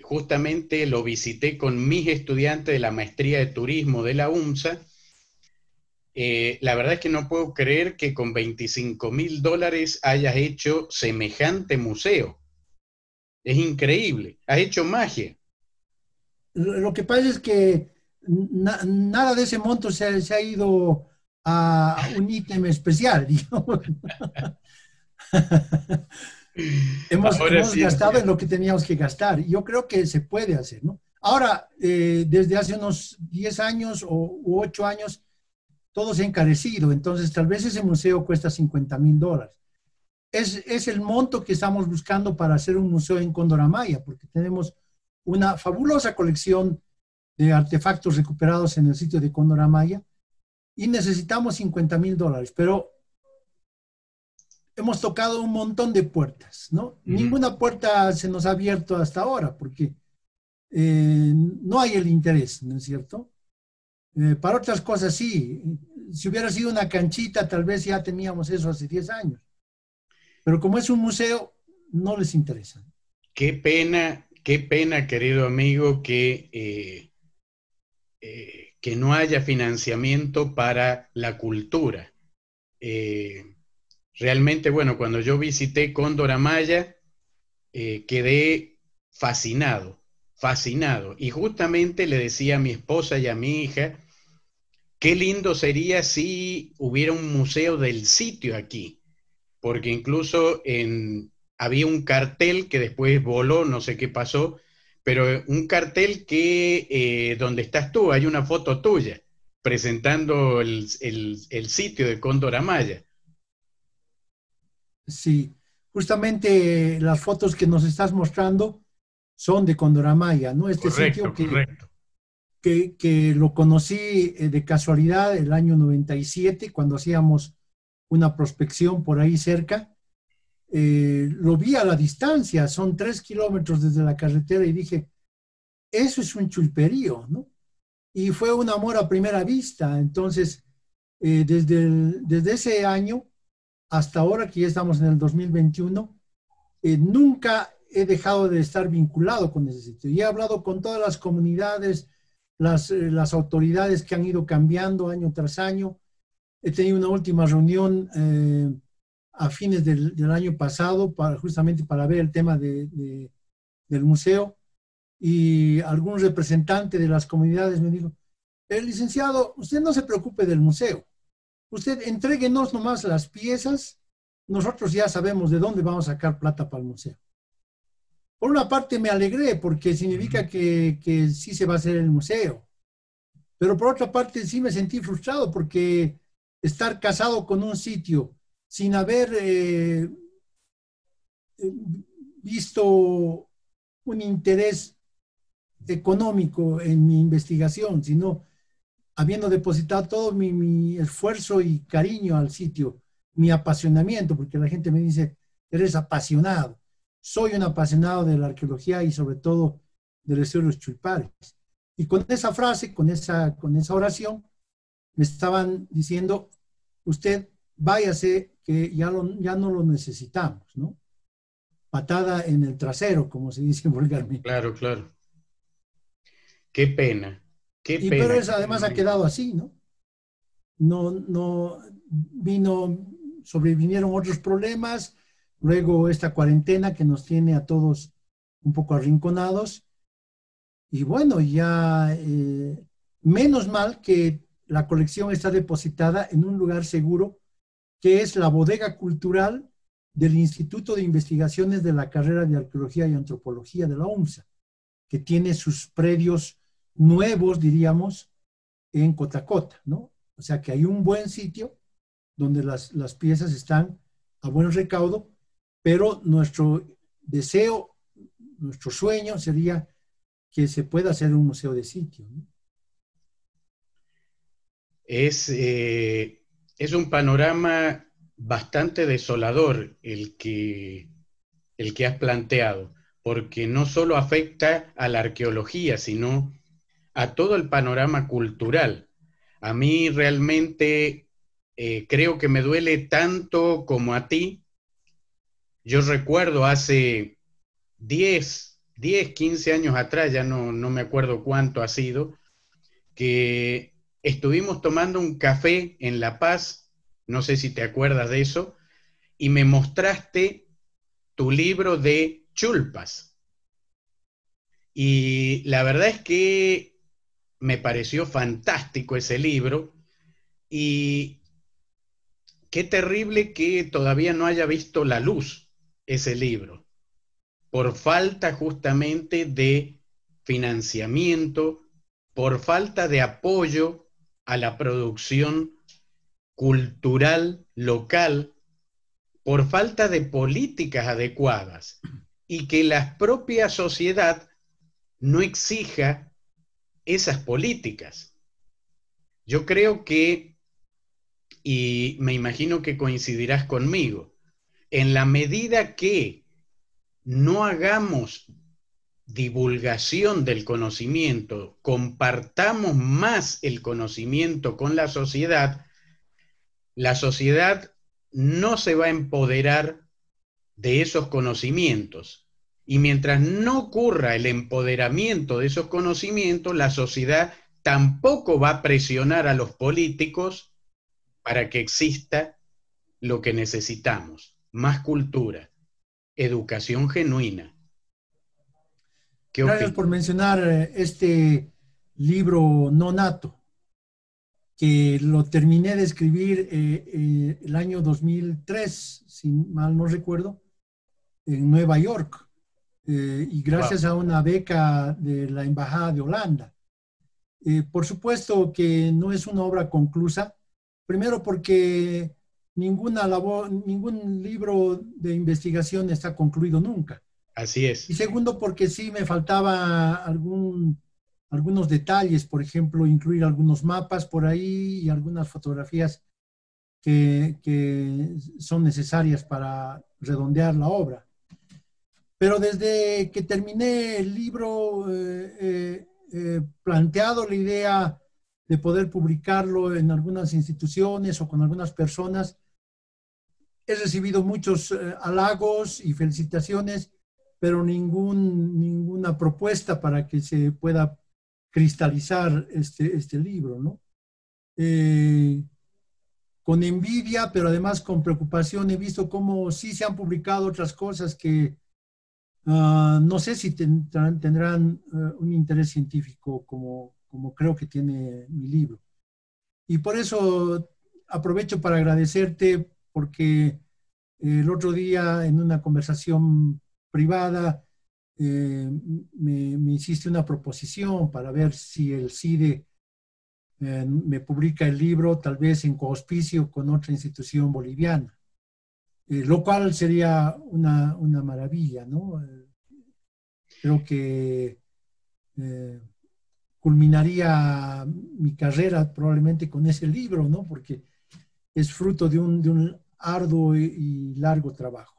Speaker 1: justamente lo visité con mis estudiantes de la maestría de turismo de la UMSA, la verdad es que no puedo creer que con $25.000 hayas hecho semejante museo. Es increíble, has hecho magia.
Speaker 2: Lo que pasa es que nada de ese monto se ha ido a un ítem especial, digamos.
Speaker 1: Ahora
Speaker 2: Hemos
Speaker 1: sí
Speaker 2: gastado en
Speaker 1: entiendo.
Speaker 2: lo que teníamos que gastar. Y yo creo que se puede hacer, ¿no? Ahora, desde hace unos 10 años u 8 años, todo se ha encarecido. Entonces, tal vez ese museo cuesta $50.000. Es el monto que estamos buscando para hacer un museo en Condoramaya, porque tenemos una fabulosa colección de artefactos recuperados en el sitio de Condoramaya, y necesitamos $50.000, pero hemos tocado un montón de puertas, ¿no? Ninguna puerta se nos ha abierto hasta ahora, porque no hay el interés, ¿no es cierto? Para otras cosas sí. Si hubiera sido una canchita, tal vez ya teníamos eso hace 10 años. Pero como es un museo, no les interesa.
Speaker 1: Qué pena, querido amigo, que no haya financiamiento para la cultura. Realmente, bueno, cuando yo visité Cóndor Amaya, quedé fascinado, fascinado. Y justamente le decía a mi esposa y a mi hija, qué lindo sería si hubiera un museo del sitio aquí, porque incluso había un cartel que después voló, no sé qué pasó, pero un cartel que donde estás tú, hay una foto tuya presentando el sitio de Cóndor Amaya.
Speaker 2: Sí, justamente las fotos que nos estás mostrando son de Condoramaya, ¿no? Este sitio
Speaker 1: Correcto, correcto.
Speaker 2: que lo conocí de casualidad el año 97, cuando hacíamos una prospección por ahí cerca. Lo vi a la distancia, son 3 kilómetros desde la carretera, y dije, eso es un chulperío, ¿no? Y fue un amor a primera vista. Entonces, desde ese año hasta ahora, que ya estamos en el 2021, nunca he dejado de estar vinculado con ese sitio. Y he hablado con todas las comunidades, las autoridades que han ido cambiando año tras año. He tenido una última reunión a fines del año pasado, justamente para ver el tema del museo. y algún representante de las comunidades me dijo, el licenciado, usted no se preocupe del museo, usted entréguenos nomás las piezas, nosotros ya sabemos de dónde vamos a sacar plata para el museo. Por una parte me alegré porque significa que sí se va a hacer el museo, pero por otra parte sí me sentí frustrado porque estar casado con un sitio sin haber visto un interés económico en mi investigación, sino habiendo depositado todo mi esfuerzo y cariño al sitio, mi apasionamiento, porque la gente me dice, eres apasionado. Soy un apasionado de la arqueología y sobre todo del estudio de los chulpares. Y con esa frase, con esa oración, me estaban diciendo, usted váyase, que ya no lo necesitamos, ¿no? Patada en el trasero, como se dice vulgarmente.
Speaker 1: Claro, claro. Qué pena, qué pena.
Speaker 2: Pero eso además ha quedado así, ¿no? No sobrevinieron otros problemas, luego esta cuarentena que nos tiene a todos un poco arrinconados, y bueno, ya menos mal que la colección está depositada en un lugar seguro, que es la bodega cultural del Instituto de Investigaciones de la Carrera de Arqueología y Antropología de la UNSA, que tiene sus predios nuevos, diríamos, en Cotacota, ¿no? O sea que hay un buen sitio donde las piezas están a buen recaudo, pero nuestro deseo, nuestro sueño sería que se pueda hacer un museo de sitio, ¿no?
Speaker 1: Es un panorama bastante desolador el que has planteado, porque no solo afecta a la arqueología, sino a todo el panorama cultural. A mí realmente creo que me duele tanto como a ti. Yo recuerdo hace 15 años atrás, ya no me acuerdo cuánto ha sido, que estuvimos tomando un café en La Paz, no sé si te acuerdas de eso, y me mostraste tu libro de chulpas. Y la verdad es que me pareció fantástico ese libro, y qué terrible que todavía no haya visto la luz ese libro, por falta justamente de financiamiento, por falta de apoyo a la producción cultural local, por falta de políticas adecuadas, y que la propia sociedad no exija esas políticas. Yo creo que, y me imagino que coincidirás conmigo, en la medida que no hagamos divulgación del conocimiento, compartamos más el conocimiento con la sociedad no se va a empoderar de esos conocimientos. Y mientras no ocurra el empoderamiento de esos conocimientos, la sociedad tampoco va a presionar a los políticos para que exista lo que necesitamos: más cultura, educación genuina. ¿Qué
Speaker 2: Gracias
Speaker 1: opinas?
Speaker 2: por mencionar este libro Nonato, que lo terminé de escribir el año 2003, si mal no recuerdo, en Nueva York, y gracias a una beca de la Embajada de Holanda. Por supuesto que no es una obra conclusa, primero porque ningún libro de investigación está concluido nunca.
Speaker 1: Así es.
Speaker 2: Y segundo, porque sí me faltaba algunos detalles, por ejemplo, incluir algunos mapas por ahí y algunas fotografías que son necesarias para redondear la obra. Pero desde que terminé el libro, planteado la idea de poder publicarlo en algunas instituciones o con algunas personas, he recibido muchos halagos y felicitaciones, pero ninguna propuesta para que se pueda cristalizar este libro, ¿no? Con envidia, pero además con preocupación, he visto cómo sí se han publicado otras cosas que No sé si tendrán un interés científico como creo que tiene mi libro. Y por eso aprovecho para agradecerte porque el otro día en una conversación privada me hiciste una proposición para ver si el CIDE me publica el libro, tal vez en coauspicio con otra institución boliviana, lo cual sería una maravilla, ¿no? Creo que eh, culminaría mi carrera probablemente con ese libro, ¿no? Porque es fruto de un arduo y largo trabajo.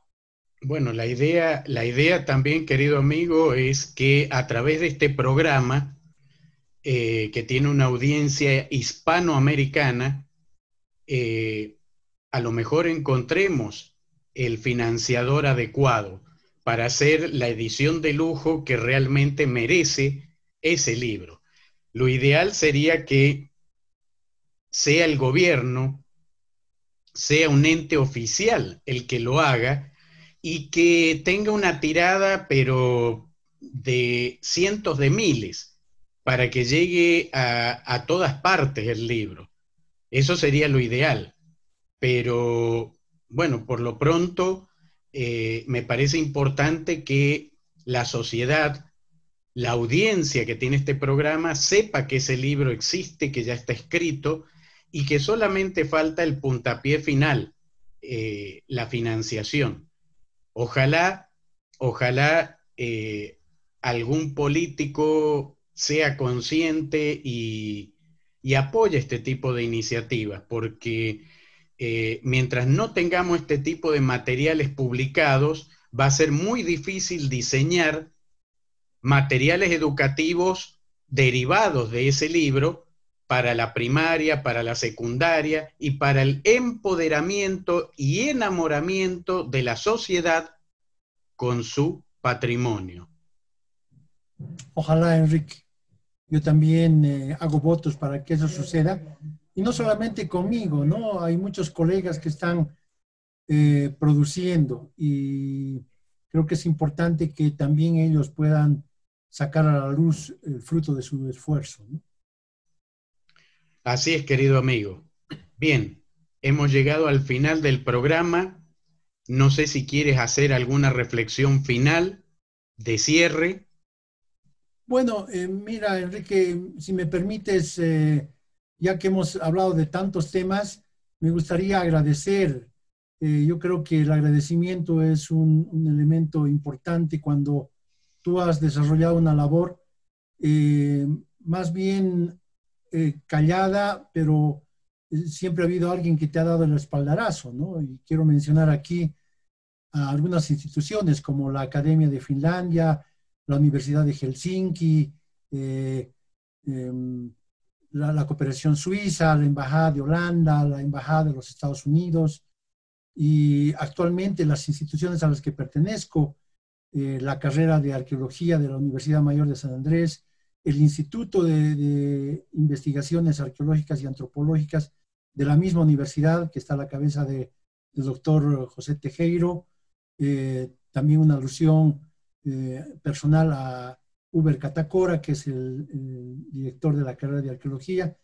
Speaker 1: Bueno, la idea también, querido amigo, es que a través de este programa, que tiene una audiencia hispanoamericana, eh, a lo mejor encontremos el financiador adecuado para hacer la edición de lujo que realmente merece ese libro. Lo ideal sería que sea el gobierno, sea un ente oficial el que lo haga y que tenga una tirada, pero de cientos de miles, para que llegue a todas partes el libro. Eso sería lo ideal. Pero bueno, por lo pronto me parece importante que la sociedad, la audiencia que tiene este programa, sepa que ese libro existe, que ya está escrito y que solamente falta el puntapié final, la financiación. Ojalá, ojalá algún político sea consciente y apoye este tipo de iniciativas, porque mientras no tengamos este tipo de materiales publicados, va a ser muy difícil diseñar materiales educativos derivados de ese libro para la primaria, para la secundaria y para el empoderamiento y enamoramiento de la sociedad con su patrimonio.
Speaker 2: Ojalá, Enrique. Yo también hago votos para que eso suceda. Y no solamente conmigo, ¿no? Hay muchos colegas que están produciendo y creo que es importante que también ellos puedan sacar a la luz el fruto de su esfuerzo, ¿no?
Speaker 1: Así es, querido amigo. Bien, hemos llegado al final del programa. No sé si quieres hacer alguna reflexión final de cierre.
Speaker 2: Bueno, mira, Enrique, si me permites, ya que hemos hablado de tantos temas, me gustaría agradecer. Yo creo que el agradecimiento es un elemento importante cuando tú has desarrollado una labor eh, más bien callada, pero siempre ha habido alguien que te ha dado el espaldarazo, ¿no? Y quiero mencionar aquí a algunas instituciones como la Academia de Finlandia, la Universidad de Helsinki, eh, eh, la cooperación suiza, la Embajada de Holanda, la Embajada de los Estados Unidos y actualmente las instituciones a las que pertenezco, la carrera de arqueología de la Universidad Mayor de San Andrés, el Instituto de Investigaciones Arqueológicas y Antropológicas de la misma universidad que está a la cabeza del doctor José Tejero, también una alusión personal a Uber Catacora, que es el director de la carrera de arqueología,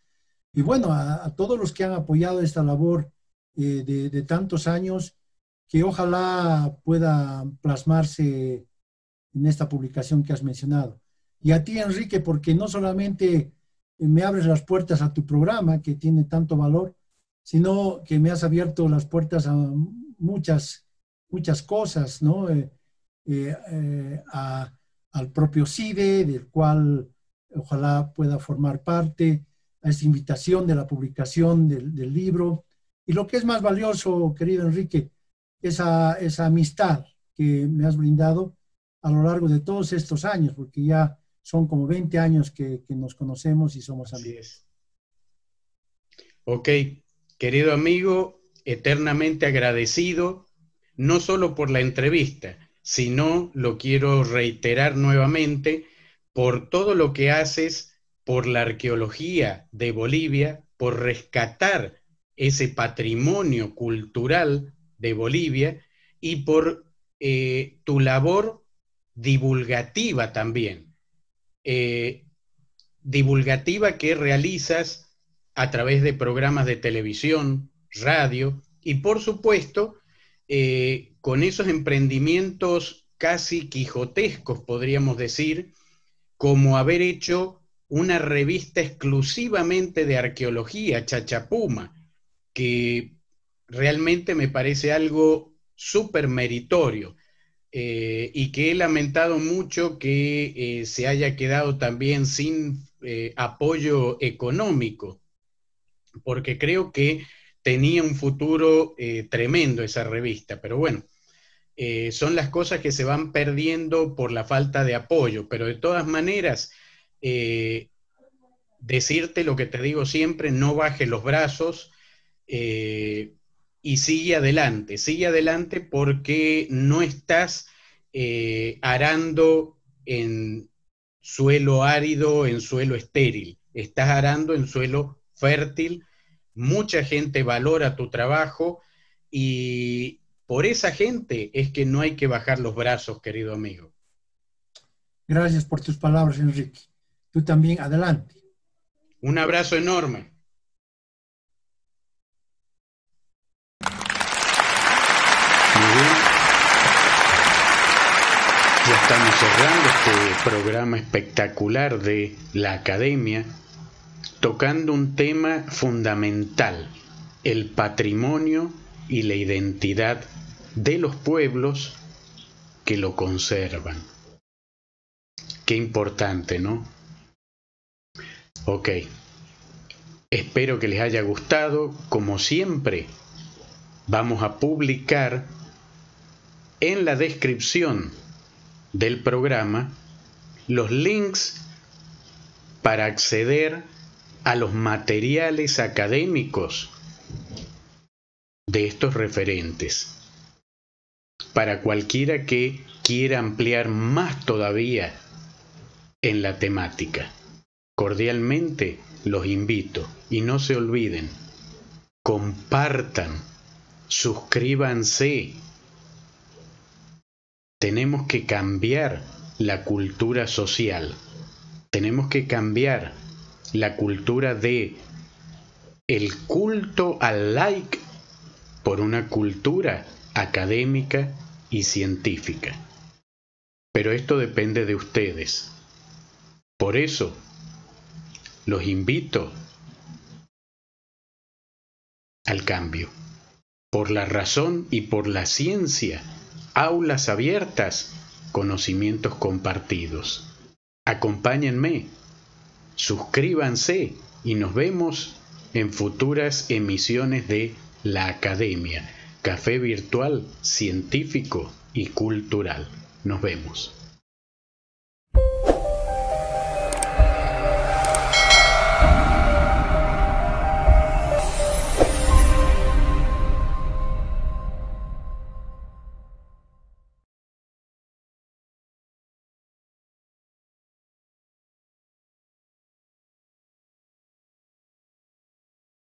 Speaker 2: y bueno, a todos los que han apoyado esta labor de tantos años, que ojalá pueda plasmarse en esta publicación que has mencionado. Y a ti, Enrique, porque no solamente me abres las puertas a tu programa, que tiene tanto valor, sino que me has abierto las puertas a muchas cosas, ¿no? Al propio CIDE, del cual ojalá pueda formar parte, a esta invitación de la publicación del libro. Y lo que es más valioso, querido Enrique, esa amistad que me has brindado a lo largo de todos estos años, porque ya son como 20 años que nos conocemos y somos
Speaker 1: Así
Speaker 2: amigos.
Speaker 1: es. Ok, querido amigo, eternamente agradecido, no solo por la entrevista, sino lo quiero reiterar nuevamente por todo lo que haces por la arqueología de Bolivia, por rescatar ese patrimonio cultural de Bolivia y por tu labor divulgativa también. Divulgativa que realizas a través de programas de televisión, radio y por supuesto con esos emprendimientos casi quijotescos, podríamos decir, como haber hecho una revista exclusivamente de arqueología, Chachapuma, que realmente me parece algo súper meritorio. Y que he lamentado mucho que se haya quedado también sin apoyo económico, porque creo que tenía un futuro tremendo esa revista, pero bueno, son las cosas que se van perdiendo por la falta de apoyo, pero de todas maneras, decirte lo que te digo siempre, no bajes los brazos, y sigue adelante porque no estás arando en suelo árido, en suelo estéril, estás arando en suelo fértil, mucha gente valora tu trabajo y por esa gente es que no hay que bajar los brazos, querido amigo.
Speaker 2: Gracias por tus palabras, Enrique. Tú también, adelante.
Speaker 1: Un abrazo enorme. Ya estamos cerrando este programa espectacular de la Academia, tocando un tema fundamental, el patrimonio y la identidad de los pueblos que lo conservan. Qué importante, ¿no? Ok, espero que les haya gustado. Como siempre, vamos a publicar en la descripción del programa los links para acceder a los materiales académicos de estos referentes, para cualquiera que quiera ampliar más todavía en la temática. Cordialmente los invito y no se olviden, compartan, suscríbanse. Tenemos que cambiar la cultura social. Tenemos que cambiar la cultura de el culto al like por una cultura académica y científica. Pero esto depende de ustedes. Por eso, los invito al cambio. Por la razón y por la ciencia. Aulas abiertas, conocimientos compartidos. Acompáñenme, suscríbanse y nos vemos en futuras emisiones de La Academia, café virtual, científico y cultural. Nos vemos.